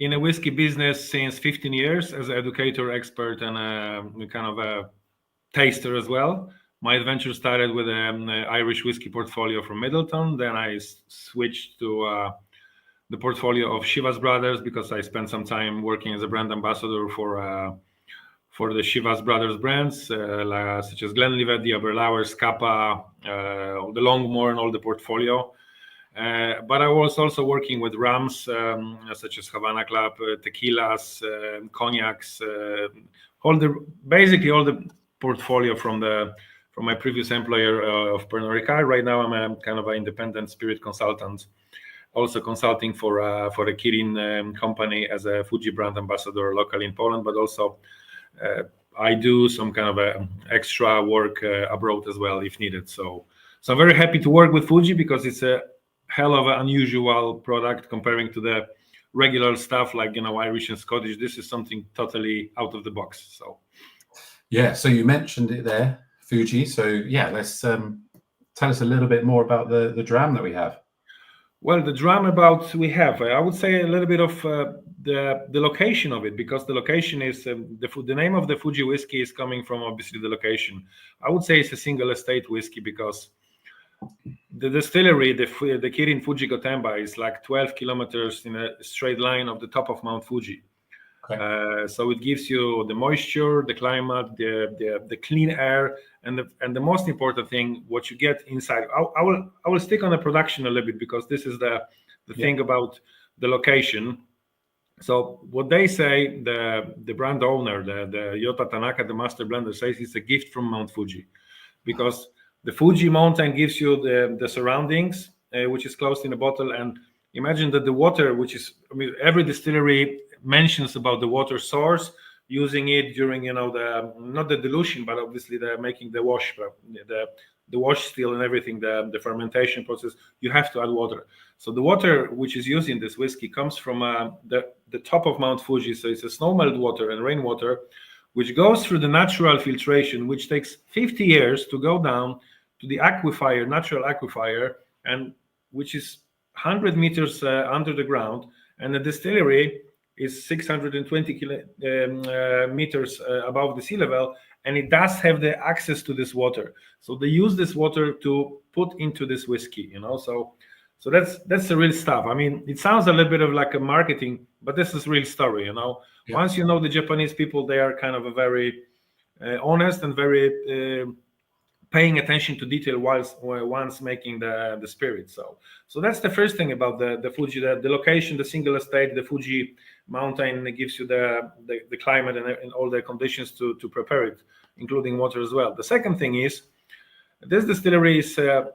In a whiskey business since 15 years as an educator, expert, and kind of a taster as well. My adventure started with an Irish whiskey portfolio from Middleton. Then I switched to the portfolio of Chivas Brothers because I spent some time working as a brand ambassador for the Chivas Brothers brands, such as Glenlivet, the Aberlour, Scapa, the Longmore, and all the portfolio. But I was also working with rums such as Havana Club, tequilas, cognacs, basically all the portfolio from my previous employer of Pernod Ricard. Right now, I'm a kind of an independent spirit consultant, also consulting for a Kirin company as a Fuji brand ambassador locally in Poland, but also I do some kind of extra work abroad as well if needed. So I'm very happy to work with Fuji because it's a hell of an unusual product comparing to the regular stuff like Irish and Scottish. This is something totally out of the box. So yeah, so you mentioned it there, Fuji. So yeah, let's tell us a little bit more about the dram that we have. Well, the dram we have, I would say a little bit of the location of it, because the location is the name of the Fuji whiskey is coming from obviously the location. I would say it's a single estate whiskey because the distillery, the Kirin Fuji Gotemba, is like 12 kilometers in a straight line of the top of Mount Fuji. Okay. So it gives you the moisture, the climate, the clean air, and the most important thing, what you get inside. I will stick on the production a little bit because this is the thing about the location. So what they say, the brand owner, the Yota Tanaka, the master blender, says it's a gift from Mount Fuji, because the Fuji mountain gives you the surroundings, which is closed in a bottle. And imagine that the water, which is, every distillery mentions about the water source, using it during, not the dilution, but obviously they're making the wash, the wash still and everything, the fermentation process, you have to add water. So the water which is used in this whiskey comes from the top of Mount Fuji. So it's a snow melt water and rainwater, which goes through the natural filtration, which takes 50 years to go down to the aquifer, natural aquifer, and which is 100 meters under the ground. And the distillery is 620 meters above the sea level, and it does have the access to this water. So they use this water to put into this whiskey, So that's the real stuff. It sounds a little bit of like a marketing, but this is real story, Yeah. Once you know the Japanese people, they are kind of a very honest and very paying attention to detail once making the spirit. So that's the first thing about the Fuji, the location, the single estate, the Fuji mountain gives you the climate and all the conditions to prepare it, including water as well. The second thing is this distillery is has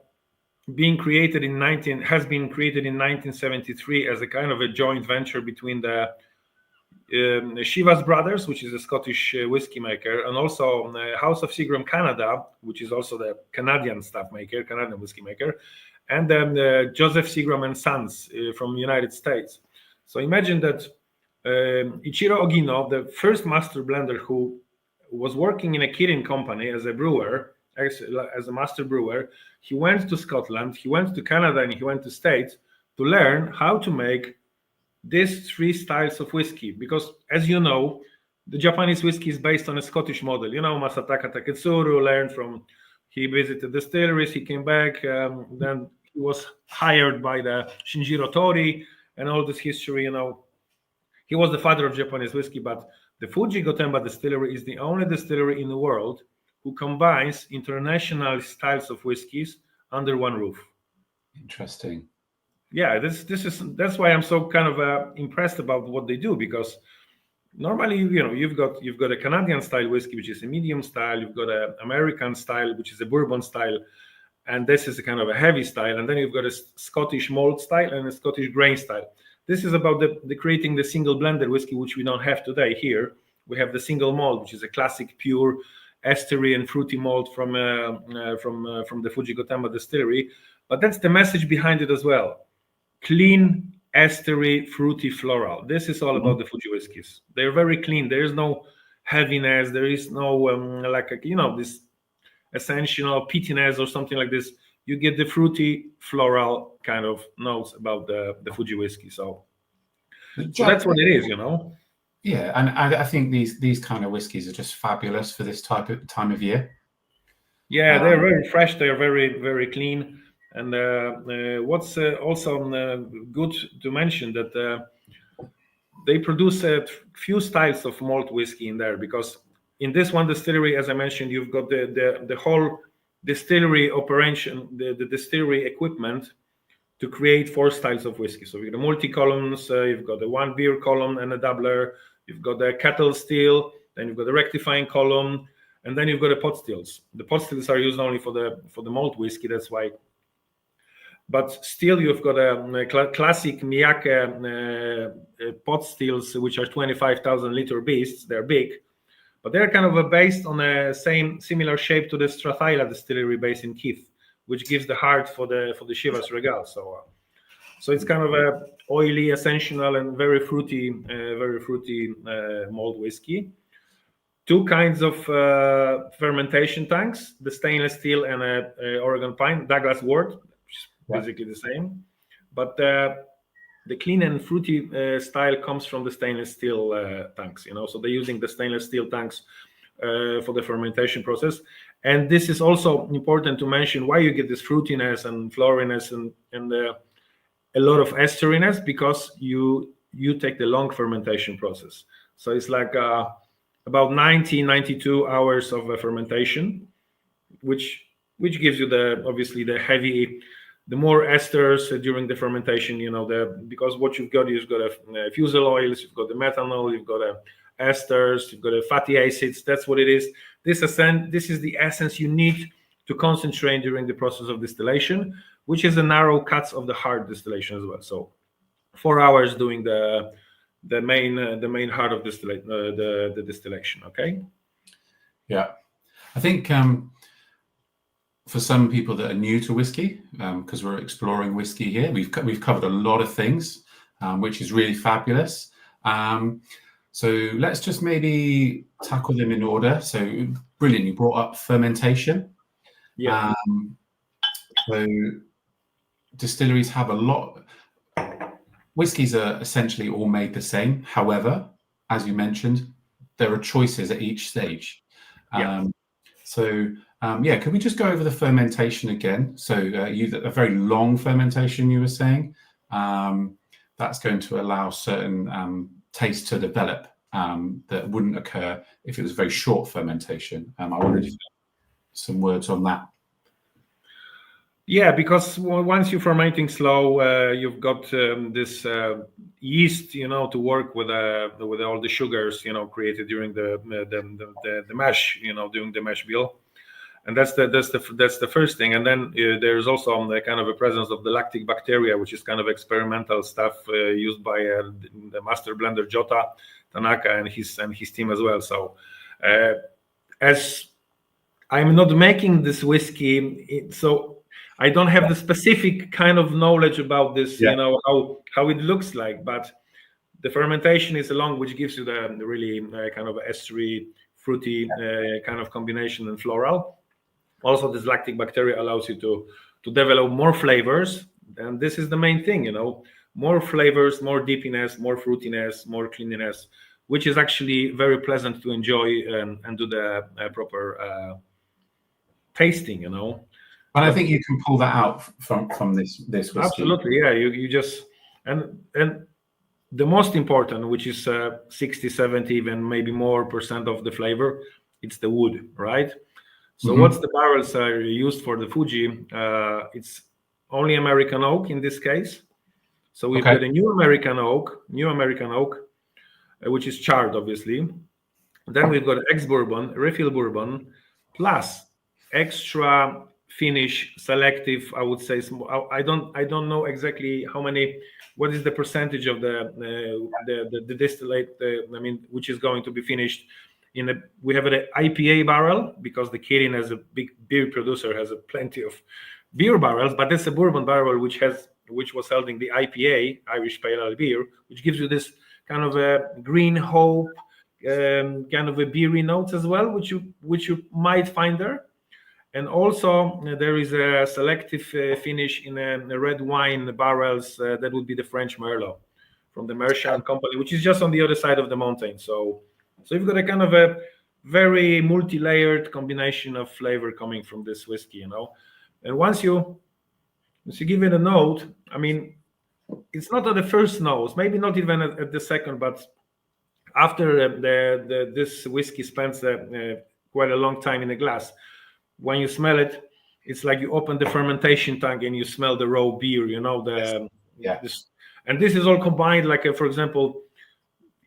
been created in 1973 as a kind of a joint venture between the Chivas Brothers, which is a Scottish whiskey maker, and also House of Seagram Canada, which is also the Canadian whiskey maker, and then Joseph Seagram and Sons from the United States. So imagine that Ichiro Ogino, the first master blender who was working in a Kirin company as a brewer, as a master brewer, he went to Scotland, he went to Canada, and he went to States to learn how to make these three styles of whiskey, because as you know, the Japanese whiskey is based on a Scottish model. Masataka Taketsuru he visited distilleries, he came back, then he was hired by the Shinjiro Tori and all this history. He was the father of Japanese whiskey, but the Fuji Gotemba distillery is the only distillery in the world who combines international styles of whiskeys under one roof. Interesting. Yeah, that's why I'm so kind of impressed about what they do, because normally you've got a Canadian style whiskey, which is a medium style, you've got an American style, which is a bourbon style, and this is a kind of a heavy style, and then you've got a Scottish malt style and a Scottish grain style. This is about the creating the single blended whiskey, which we don't have today. Here we have the single malt, which is a classic pure estery and fruity malt from the Fuji Gotemba distillery, but that's the message behind it as well. Clean estery, fruity, floral. This is all about the Fuji whiskies. They're very clean. There is no heaviness. There is no this essential pittiness or something like this. You get the fruity, floral kind of notes about the Fuji whiskey. So that's what it is, Yeah, and I think these kind of whiskies are just fabulous for this time of year. Yeah, they're very fresh. They're very, very clean. And what's also good to mention that they produce a few styles of malt whiskey in there, because in this one distillery, as I mentioned, you've got the whole distillery operation, the distillery equipment to create 4 styles of whiskey. So you've got the multi-columns, you've got the 1 beer column and a doubler, you've got the kettle still, then you've got the rectifying column, and then you've got the pot stills. The pot stills are used only for the malt whiskey, that's why. But still, you've got a classic Miyake pot stills, which are 25,000 liter beasts. They're big, but they're kind of based on a similar shape to the Strathyla distillery based in Keith, which gives the heart for the Chivas Regal. So it's kind of a oily, essential, and very fruity malt whiskey. 2 kinds of fermentation tanks: the stainless steel and a Oregon pine, Douglas wort, which is basically the same. But the clean and fruity style comes from the stainless steel tanks. So they're using the stainless steel tanks for the fermentation process. And this is also important to mention why you get this fruitiness and floriness and a lot of esteriness, because you take the long fermentation process. So it's like about 92 hours of fermentation, which gives you obviously the more esters during the fermentation. Because what you've got is fusel oils, you've got the methanol, you've got esters, you've got fatty acids. That's what it is. This is the essence you need to concentrate during the process of distillation, which is the narrow cuts of the hard distillation as well. So 4 hours doing the main heart of the distillation. Okay. Yeah, I think for some people that are new to whiskey, because we're exploring whiskey here, we've covered a lot of things, which is really fabulous. So let's just maybe tackle them in order. So brilliant, you brought up fermentation. Yeah. So distilleries have a lot. Whiskies are essentially all made the same. However, as you mentioned, there are choices at each stage. Could we just go over the fermentation again? So a very long fermentation, you were saying, that's going to allow certain taste to develop that wouldn't occur if it was a very short fermentation. I wanted to some words on that. Yeah, because once you're fermenting slow, you've got this yeast, to work with all the sugars, created during the mash, during the mash bill, and that's the first thing. And then there's also the kind of a presence of the lactic bacteria, which is kind of experimental stuff used by the master blender Jota Tanaka and his team as well. So as I'm not making this whiskey, so I don't have the specific kind of knowledge about this, how it looks like, but the fermentation is along, which gives you the really kind of estery, fruity kind of combination and floral. Also, this lactic bacteria allows you to develop more flavors, and this is the main thing, more flavors, more deepiness, more fruitiness, more cleanliness, which is actually very pleasant to enjoy and do the proper tasting, And I think you can pull that out from this whiskey. Absolutely, yeah. You just and the most important, which is 60, 70, even maybe more % of the flavor, it's the wood, right? So what's the barrels are used for the Fuji? It's only American oak in this case. So we've got a new American oak, which is charred, obviously. Then we've got ex-bourbon, refill bourbon, plus extra finish selective. I would say I don't know exactly what is the percentage of the distillate. Which is going to be finished we have an IPA barrel, because the Kirin, as a big beer producer, has plenty of beer barrels, but it's a bourbon barrel which has which was holding the IPA, Irish Pale Ale beer, which gives you this kind of a green hope, kind of a beery notes as well, which you might find there. And also there is a selective finish in a red wine barrels. That would be the French Merlot from the Merchant Company, which is just on the other side of the mountain. So you've got a kind of a very multi-layered combination of flavor coming from this whiskey, And once you give it a note, I mean, it's not at the first nose, maybe not even at the second, but after this whiskey spends quite a long time in the glass, when you smell it, it's like you open the fermentation tank and you smell the raw beer, and this is all combined, like for example,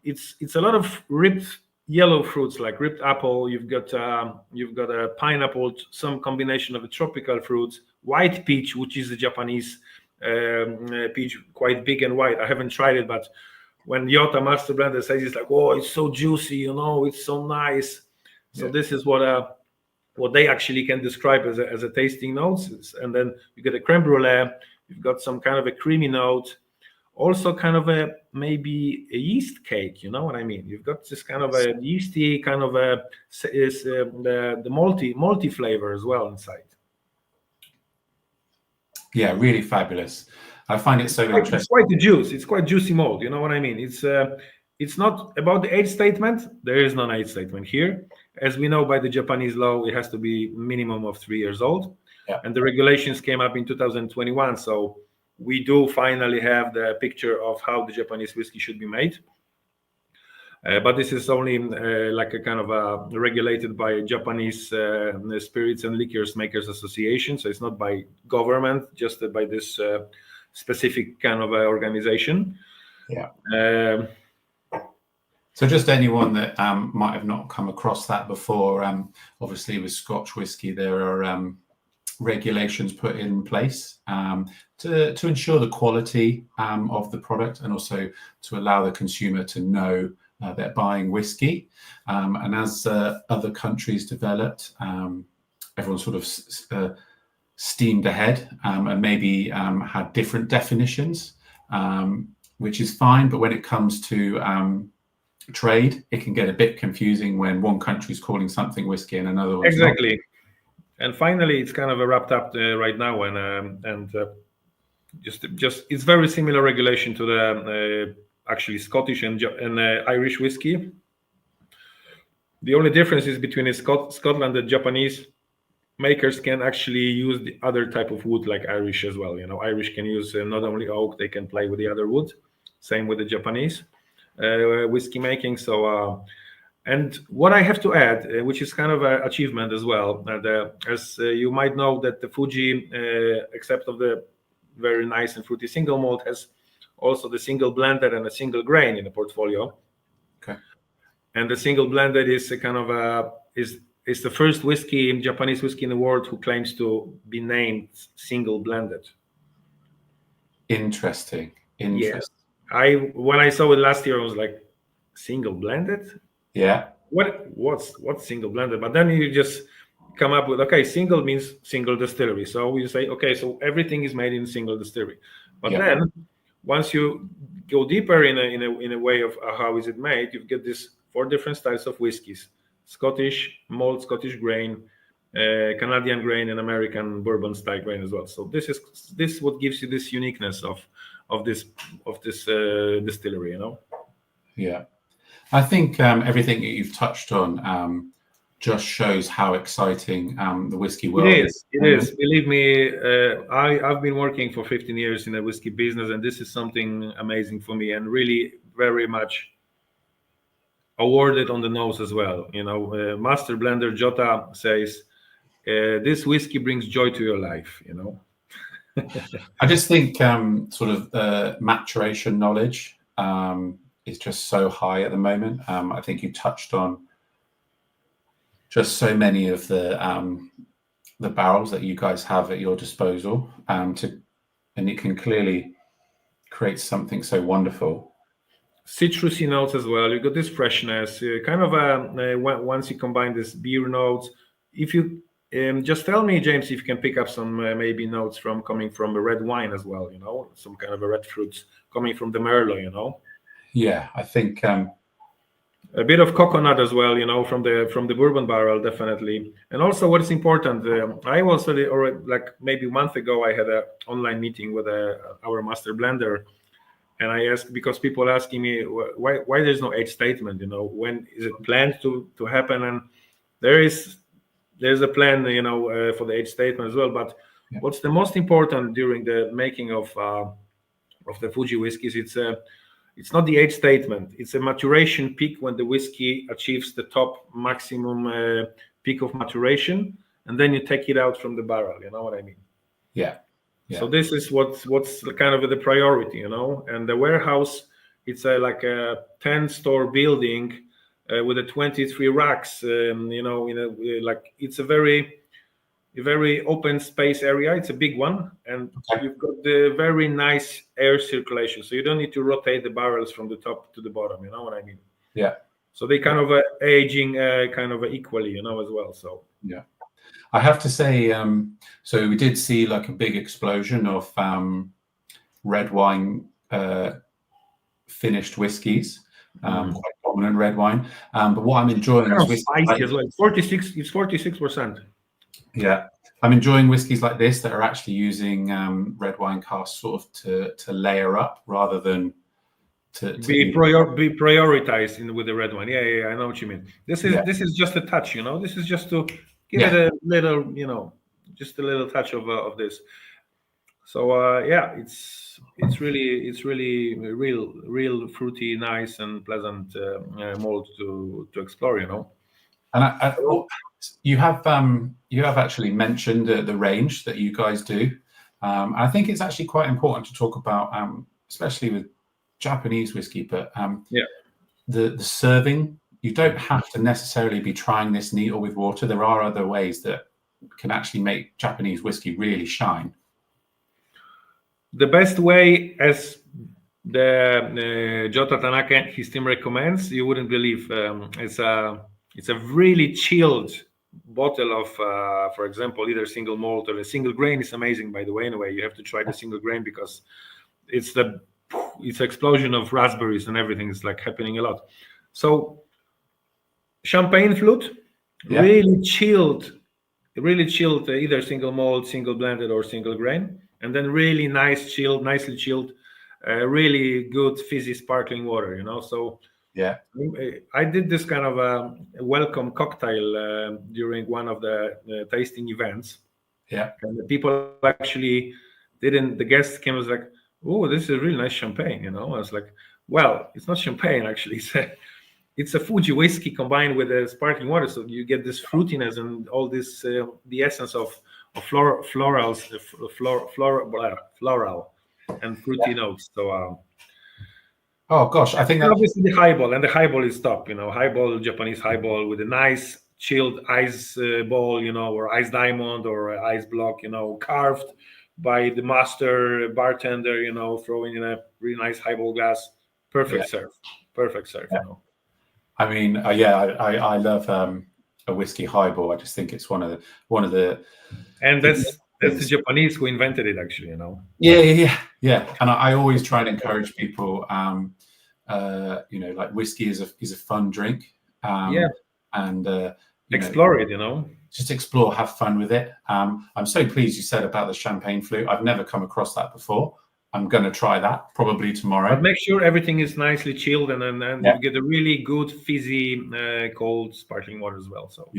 it's a lot of ripped yellow fruits, like ripped apple. You've got a pineapple, some combination of the tropical fruits, white peach, which is a Japanese peach, quite big and white. I haven't tried it, but when Yota Master Blender says, it's like, oh, it's so juicy, it's so nice. So this is what they actually can describe as a tasting notes. And then you get a creme brulee, you've got some kind of a creamy note, also kind of maybe a yeast cake, you know what I mean? You've got this kind of a yeasty kind of the malty flavor as well inside. Yeah, really fabulous. I find it so interesting. It's quite the juice. It's quite juicy malt. You know what I mean? It's not about the age statement. There is no age statement here. As we know by the Japanese law, it has to be minimum of 3 years old. Yeah. And the regulations came up in 2021. So we do finally have the picture of how the Japanese whiskey should be made. But this is only like a kind of regulated by Japanese Spirits and Liquors Makers Association. So it's not by government, just by this specific kind of organization. Yeah. So just anyone that might have not come across that before, obviously with Scotch whiskey, there are regulations put in place to ensure the quality of the product, and also to allow the consumer to know they're buying whiskey. And as other countries developed, everyone sort of steamed ahead and maybe had different definitions, which is fine. But when it comes to trade, it can get a bit confusing when one country is calling something whiskey and another one exactly not. And finally it's kind of wrapped up right now, and just it's very similar regulation to the actually Scottish and Irish whiskey. The only difference is between Scotland and Japanese makers can actually use the other type of wood like Irish as well. Irish can use not only oak, they can play with the other wood. Same with the Japanese whiskey making. So and what I have to add, which is kind of an achievement as well, as you might know, that the Fuji, except of the very nice and fruity single malt, has also the single blended and a single grain in the portfolio. Okay. And the single blended is a kind of is the first whiskey, Japanese whiskey in the world, who claims to be named single blended. Interesting. Yes. When I saw it last year, I was like, single blended? Yeah. What's single blended? But then you just come up with, okay, single means single distillery. So we say, okay, so everything is made in single distillery. But then once you go deeper in a way of how is it made, you get this 4 different styles of whiskeys: Scottish malt, Scottish grain, Canadian grain, and American bourbon style grain as well. So this is what gives you this uniqueness of this distillery, Yeah, I think everything that you've touched on just shows how exciting the whiskey world is. It is. Believe me, I've been working for 15 years in the whiskey business, and this is something amazing for me, and really very much awarded on the nose as well. Master blender Jota says, this whiskey brings joy to your life. I just think sort of maturation knowledge is just so high at the moment. I think you touched on just so many of the barrels that you guys have at your disposal, and it can clearly create something so wonderful. Citrusy notes as well. You got this freshness, kind of once you combine this beer notes. If you just tell me, James, if you can pick up some maybe notes coming from a red wine as well. Some kind of a red fruits coming from the Merlot. Yeah, I think a bit of coconut as well, from the bourbon barrel, definitely. And also, what is important, I also, or like maybe a month ago, I had an online meeting with our master blender, and I asked, because people asking me why there's no age statement, when is it planned to happen? And there's a plan, for the age statement as well. But what's the most important during the making of the Fuji whiskeys? It's not the age statement. It's a maturation peak when the whiskey achieves the top maximum peak of maturation, and then you take it out from the barrel. You know what I mean? Yeah. So this is what's kind of the priority, And the warehouse, it's like a 10-store building with a 23 racks. Like it's a very open space area. It's a big one, and you've got the very nice air circulation, so you don't need to rotate the barrels from the top to the bottom. You know what I mean? Yeah. So they kind of aging kind of equally, as well. So yeah, I have to say, so we did see like a big explosion of red wine finished whiskies, quite dominant red wine. But what I'm enjoying is spicy as well. It's 46%. Yeah, I'm enjoying whiskies like this that are actually using red wine casks sort of to layer up rather than to be prioritized with the red wine. Yeah, I know what you mean. This is just a touch, This is just to give it a little, just a little touch of this. So it's really real fruity, nice and pleasant malt to explore, And you have actually mentioned the range that you guys do. I think it's actually quite important to talk about, especially with Japanese whiskey, but the serving. You don't have to necessarily be trying this neat or with water. There are other ways that can actually make Japanese whiskey really shine. The best way, as the Jota Tanaka and his team recommends, you wouldn't believe, it's a really chilled bottle of, for example, either single malt or a single grain is amazing, by the way. Anyway, you have to try the single grain because it's explosion of raspberries and everything is like happening a lot. So champagne flute, really chilled, either single malt, single blended, or single grain, and then really nicely chilled, really good fizzy sparkling water. So. Yeah, I did this kind of a welcome cocktail during one of the tasting events. Yeah, and the people actually didn't. The guests came and was like, "Oh, this is a really nice champagne." I was like, "Well, it's not champagne actually. It's a Fuji whiskey combined with a sparkling water, so you get this fruitiness and all this the essence of floral and fruity notes." So. Oh gosh, I think that's obviously the highball, and the highball is top. Highball, Japanese highball with a nice chilled ice ball, or ice diamond or ice block, carved by the master bartender, throwing in a really nice highball glass. Perfect serve. I mean, I love a whiskey highball. I just think it's one of the. And that's the Japanese who invented it, actually. Yeah. And I always try and encourage people. Like whiskey is a fun drink. And explore it. Just explore, have fun with it. I'm so pleased you said about the champagne flute. I've never come across that before. I'm going to try that probably tomorrow. But make sure everything is nicely chilled, and then you get a really good fizzy cold sparkling water as well. So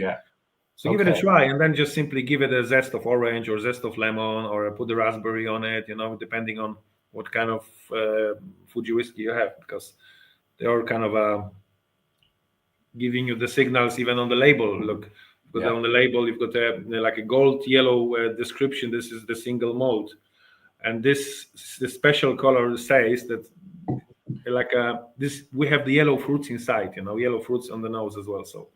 So give it a try, and then just simply give it a zest of orange or zest of lemon, or put the raspberry on it, depending on what kind of Fuji whiskey you have, because they are kind of giving you the signals even on the label. Look, on the label, you've got like a gold yellow description. This is the single malt, and the special color says that this, we have the yellow fruits inside, yellow fruits on the nose as well. So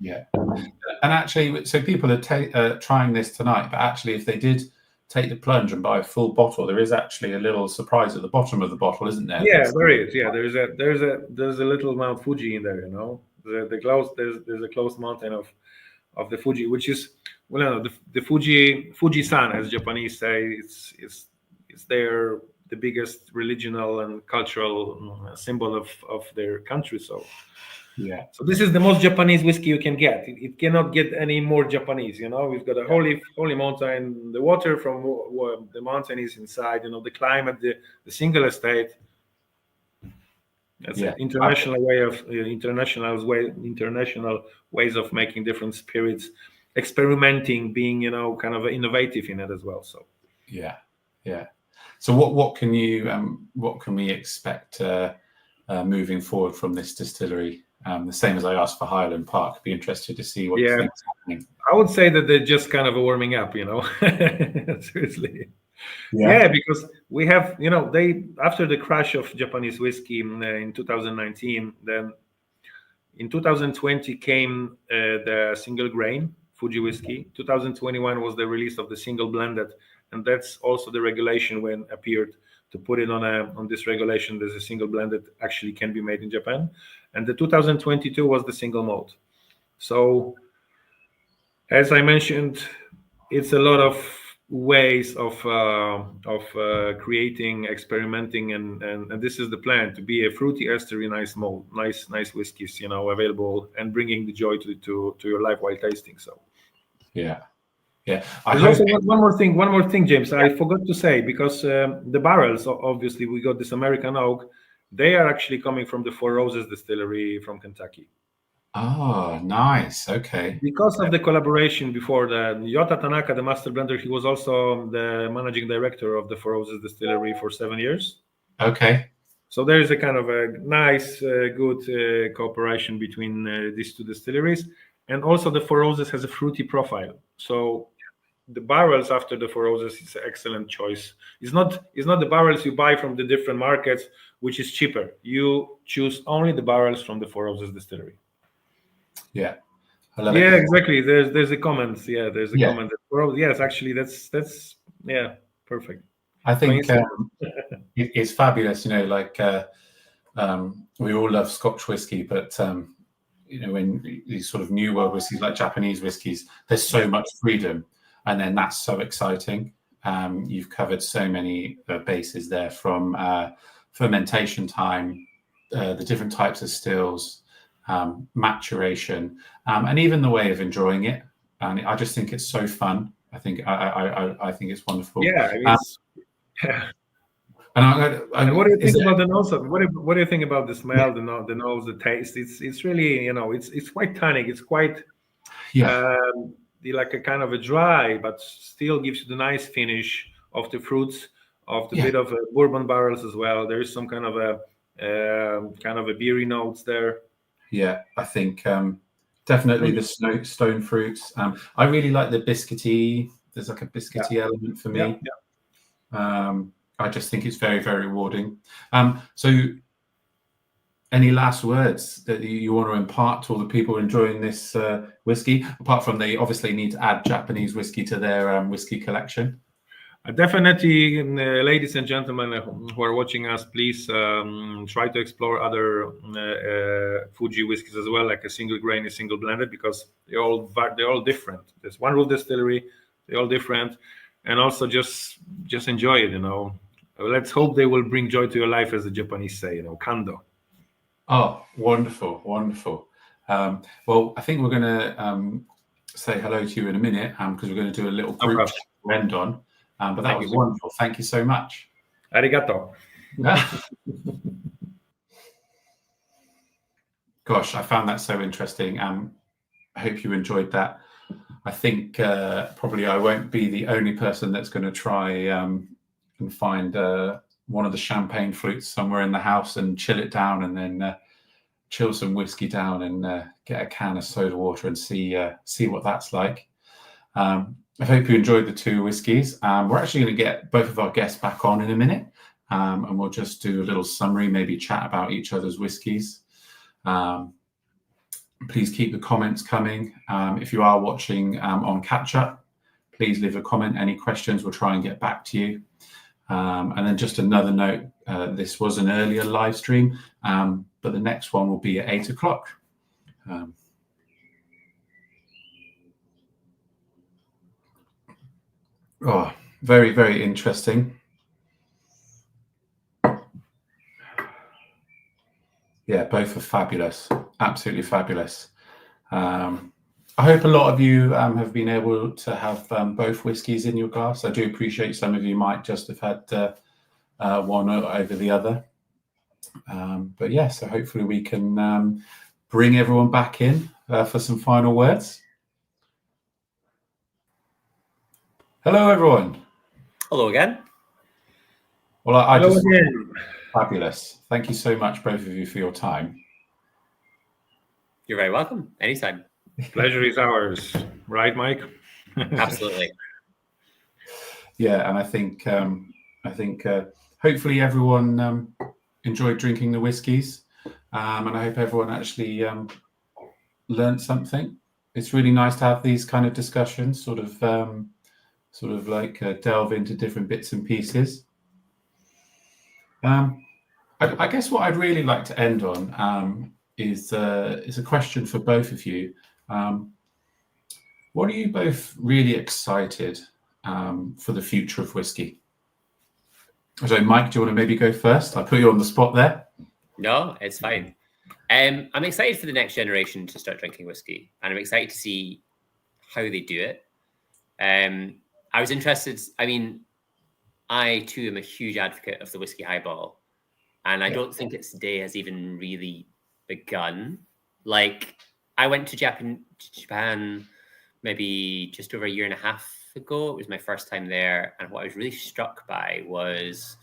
and actually, so people are trying this tonight, but actually, if they did take the plunge and buy a full bottle, there is actually a little surprise at the bottom of the bottle, isn't there? Yeah, there is. Yeah, there's a little Mount Fuji in there. There's a closed mountain of the Fuji, which is well, no, the Fuji-san, as Japanese say, it's the biggest religional and cultural symbol of their country. So Yeah. so this is the most Japanese whiskey you can get. It cannot get any more Japanese. We've got a holy mountain. The water from the mountain is inside. The climate, the single estate. That's an international ways of making different spirits, experimenting, being kind of innovative in it as well. So yeah. So what can we expect moving forward from this distillery? The same as I asked for Highland Park. Be interested to see what you think is happening. I would say that they're just kind of warming up, seriously. Yeah, because we have, they after the crash of Japanese whiskey in 2019, then in 2020 came the single grain Fuji whiskey. 2021 was the release of the single blended, and that's also the regulation when appeared to put it on this regulation. There's a single blended actually can be made in Japan, and the 2022 was the single malt. So, as I mentioned, it's a lot of ways of creating, experimenting, and this is the plan, to be a fruity, estery, nice malt, nice whiskeys, available, and bringing the joy to your life while tasting. So yeah. There's also one more thing, James. I forgot to say, because the barrels, obviously, we got this American oak. They are actually coming from the Four Roses distillery from Kentucky. Oh, nice. Okay. Because of the collaboration before, the Yota Tanaka, the master blender, he was also the managing director of the Four Roses distillery for 7 years. Okay. So there is a kind of a nice, good cooperation between these two distilleries. And also the Four Roses has a fruity profile. So the barrels after the Four Roses is an excellent choice. It's not the barrels you buy from the different markets, which is cheaper. You choose only the barrels from the Four Roses distillery. Yeah. I love Yeah, it. exactly. There's a comment. Yeah, there's a comment. Yes, actually, that's perfect. I think it's fabulous. We all love Scotch whiskey, but in these sort of new world whiskeys like Japanese whiskies, there's so much freedom, and then that's so exciting. You've covered so many bases there, from fermentation time, the different types of stills, maturation, and even the way of enjoying it. And I just think it's so fun. I think it's wonderful. Yeah. And what do you think about the nose? What do you think about the smell, the nose, the taste? It's really, it's quite tannic. It's quite like a kind of a dry, but still gives you the nice finish of the fruits, of the bit of bourbon barrels as well. There is some kind of a beery notes there. Yeah, I think definitely the stone fruits. I really like the biscuity. There's like a biscuity element for me. I just think it's very, very rewarding. So any last words that you want to impart to all the people enjoying this whiskey, apart from they obviously need to add Japanese whiskey to their whiskey collection? Definitely, ladies and gentlemen who are watching us, please try to explore other Fuji whiskies as well, like a single grain, a single blended, because they're all different. There's one rule distillery, they're all different, and also just enjoy it. Let's hope they will bring joy to your life, as the Japanese say. Kando. Oh, wonderful, wonderful. Well, I think we're going to say hello to you in a minute, because we're going to do a little group chat to end on. But that was wonderful. Thank you so much. Arigato. Gosh, I found that so interesting. I hope you enjoyed that. I think probably I won't be the only person that's going to try and find one of the champagne flutes somewhere in the house and chill it down, and then chill some whiskey down and get a can of soda water and see what that's like. I hope you enjoyed the two whiskies. We're actually going to get both of our guests back on in a minute, and we'll just do a little summary, maybe chat about each other's whiskies. Please keep the comments coming. If you are watching on catch up, please leave a comment. Any questions, we'll try and get back to you. And then just another note, this was an earlier live stream, but the next one will be at 8 o'clock. Oh, very, very interesting. Yeah, both are fabulous. Absolutely fabulous. I hope a lot of you have been able to have both whiskies in your glass. I do appreciate some of you might just have had one over the other. But yeah, so hopefully we can bring everyone back in for some final words. Hello, everyone. Hello again. Well, I Hello just again. fabulous. Thank you so much, both of you, for your time. You're very welcome. Anytime. Pleasure is ours, right, Mike? Absolutely. Yeah, and I think hopefully everyone enjoyed drinking the whiskies, and I hope everyone actually learned something. It's really nice to have these kind of discussions, sort of like delve into different bits and pieces. I guess what I'd really like to end on is a question for both of you. What are you both really excited for the future of whiskey? So, Mike, do you want to maybe go first? I put you on the spot there. No, it's fine. I'm excited for the next generation to start drinking whiskey, and I'm excited to see how they do it. I was interested. I mean, I too am a huge advocate of the whiskey highball, and I don't think its day has even really begun. Like, I went to Japan maybe just over a year and a half ago. It was my first time there, and what I was really struck by was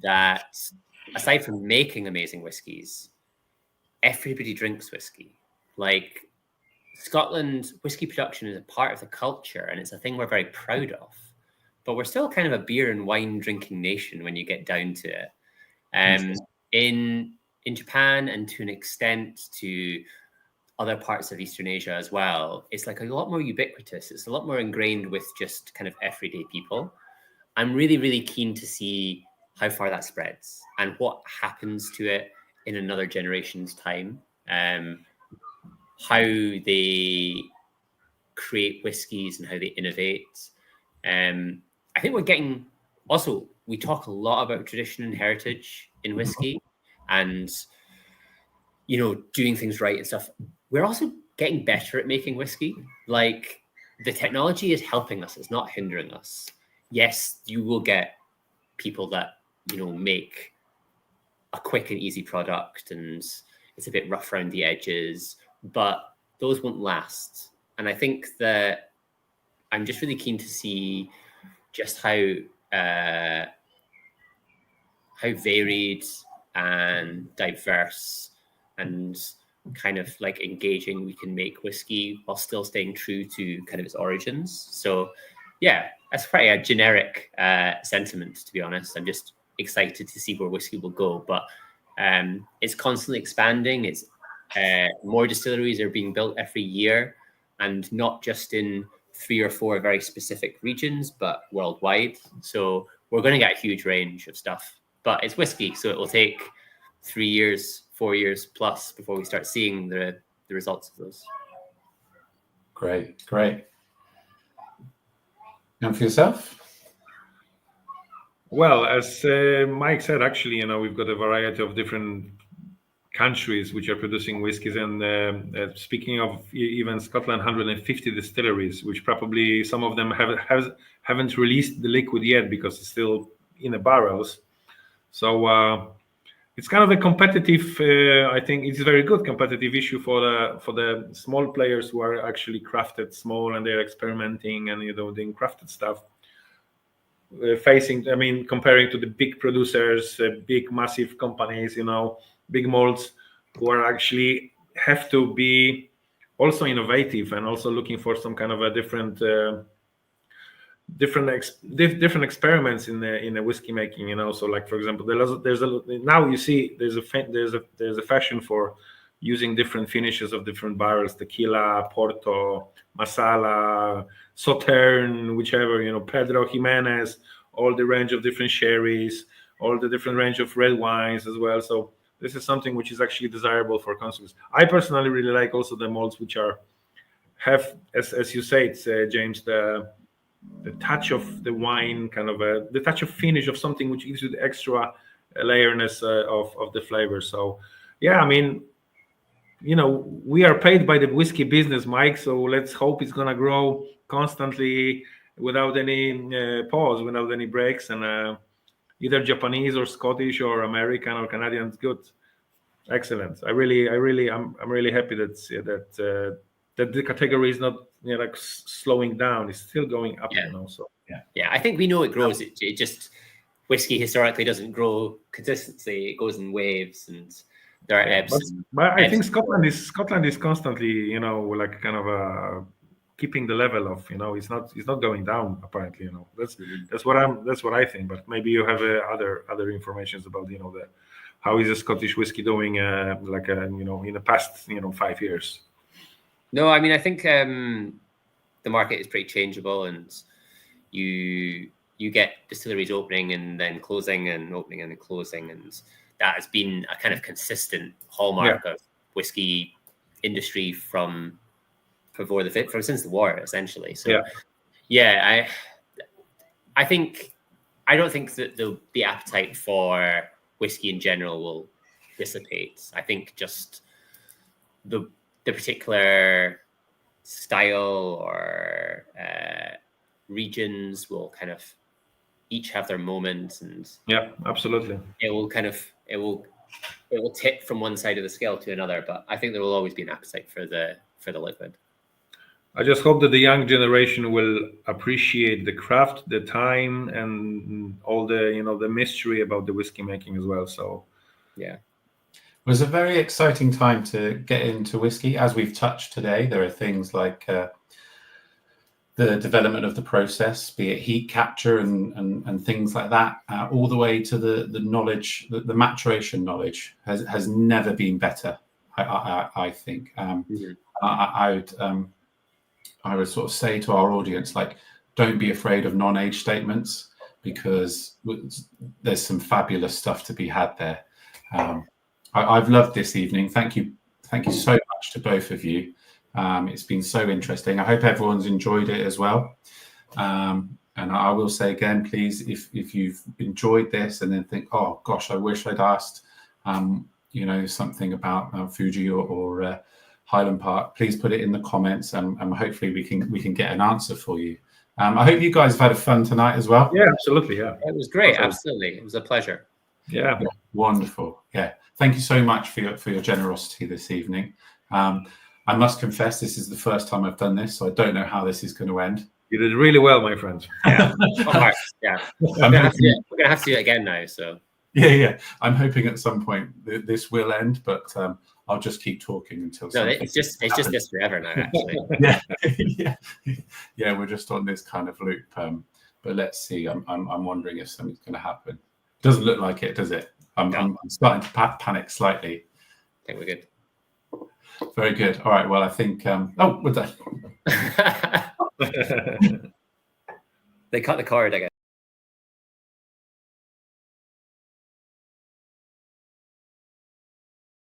that aside from making amazing whiskies, everybody drinks whiskey. Like, Scotland, whiskey production is a part of the culture, and it's a thing we're very proud of. But we're still kind of a beer and wine drinking nation when you get down to it. In Japan, and to an extent to other parts of Eastern Asia as well, it's like a lot more ubiquitous. It's a lot more ingrained with just kind of everyday people. I'm really, really keen to see how far that spreads and what happens to it in another generation's time. How they create whiskies and how they innovate. I think we're getting, also, we talk a lot about tradition and heritage in whiskey and, you know, doing things right and stuff. We're also getting better at making whiskey. Like, the technology is helping us, it's not hindering us. Yes, you will get people that, you know, make a quick and easy product and it's a bit rough around the edges, but those won't last. And I think that I'm just really keen to see just how varied and diverse and kind of like engaging we can make whiskey while still staying true to kind of its origins. So yeah, that's probably a generic sentiment, to be honest. I'm just excited to see where whiskey will go, but it's constantly expanding. It's more distilleries are being built every year, and not just in 3 or 4 very specific regions, but worldwide. So we're going to get a huge range of stuff, but it's whiskey, so it will take 3 years, 4 years plus before we start seeing the results of those. Great. And for yourself? Well, as Mike said, actually, you know, we've got a variety of different countries which are producing whiskies, and speaking of even Scotland, 150 distilleries, which probably some of them haven't released the liquid yet because it's still in the barrels. So it's kind of a competitive. I think it's a very good competitive issue for the small players who are actually crafted small and they're experimenting and, you know, doing crafted stuff. Facing, I mean, comparing to the big producers, big massive companies, you know, big molds who are actually have to be also innovative and also looking for some kind of a different experiments in the whiskey making, you know. So, like, for example, now you see there's a fashion for using different finishes of different barrels: tequila, Porto, Masala, Sauterne, whichever, you know, Pedro Jimenez, all the range of different sherries, all the different range of red wines as well. So this is something which is actually desirable for consumers. I personally really like also the molds which have, as you say, it's James, the touch of the wine, kind of the touch of finish of something which gives you the extra layerness of the flavor. So yeah, I mean, we are paid by the whiskey business, Mike, so let's hope it's going to grow constantly without any pause, without any breaks, and either Japanese or Scottish or American or Canadian is good. Excellent. I'm really happy that the category is not like slowing down. It's still going up. So yeah. I think we know it grows. It just, whiskey historically doesn't grow consistently. It goes in waves, and there are ebbs. But I think Scotland is constantly, like kind of keeping the level of, it's not going down apparently. That's what I think. But maybe you have other informations about how is the Scottish whiskey doing in the past 5 years. No, I mean, I think the market is pretty changeable, and you get distilleries opening and then closing, and opening and then closing, and that has been a kind of consistent hallmark of whiskey industry from since the war, essentially. So I don't think that the appetite for whiskey in general will dissipate. I think just the particular style or regions will kind of each have their moment, and absolutely, it will tip from one side of the scale to another. But I think there will always be an appetite for the liquid. I just hope that the young generation will appreciate the craft, the time, and all the the mystery about the whiskey making as well. So it was a very exciting time to get into whiskey. As we've touched today, there are things like the development of the process, be it heat capture and things like that, all the way to the knowledge, the maturation knowledge has never been better. I think. I would sort of say to our audience, like, don't be afraid of non-age statements, because there's some fabulous stuff to be had there. I've loved this evening. Thank you so much to both of you. It's been so interesting. I hope everyone's enjoyed it as well. And I will say again, please, if you've enjoyed this and then think, oh gosh, I wish I'd asked, something about Fuji or Highland Park, please put it in the comments, and hopefully we can get an answer for you. I hope you guys have had a fun tonight as well. Yeah, absolutely. Yeah, it was great. Absolutely, it was a pleasure. Yeah, wonderful. Yeah, thank you so much for your generosity this evening. I must confess, this is the first time I've done this, so I don't know how this is going to end. You did really well, my friend. Yeah, we're gonna have to do it again now. So yeah. I'm hoping at some point this will end, but I'll just keep talking until. No, it's just this forever now. Actually, yeah. We're just on this kind of loop. But let's see. I'm wondering if something's going to happen. Doesn't look like it, does it? I'm starting to panic slightly. I think we're good. Very good. All right. Well, I think. We're done. They cut the cord again.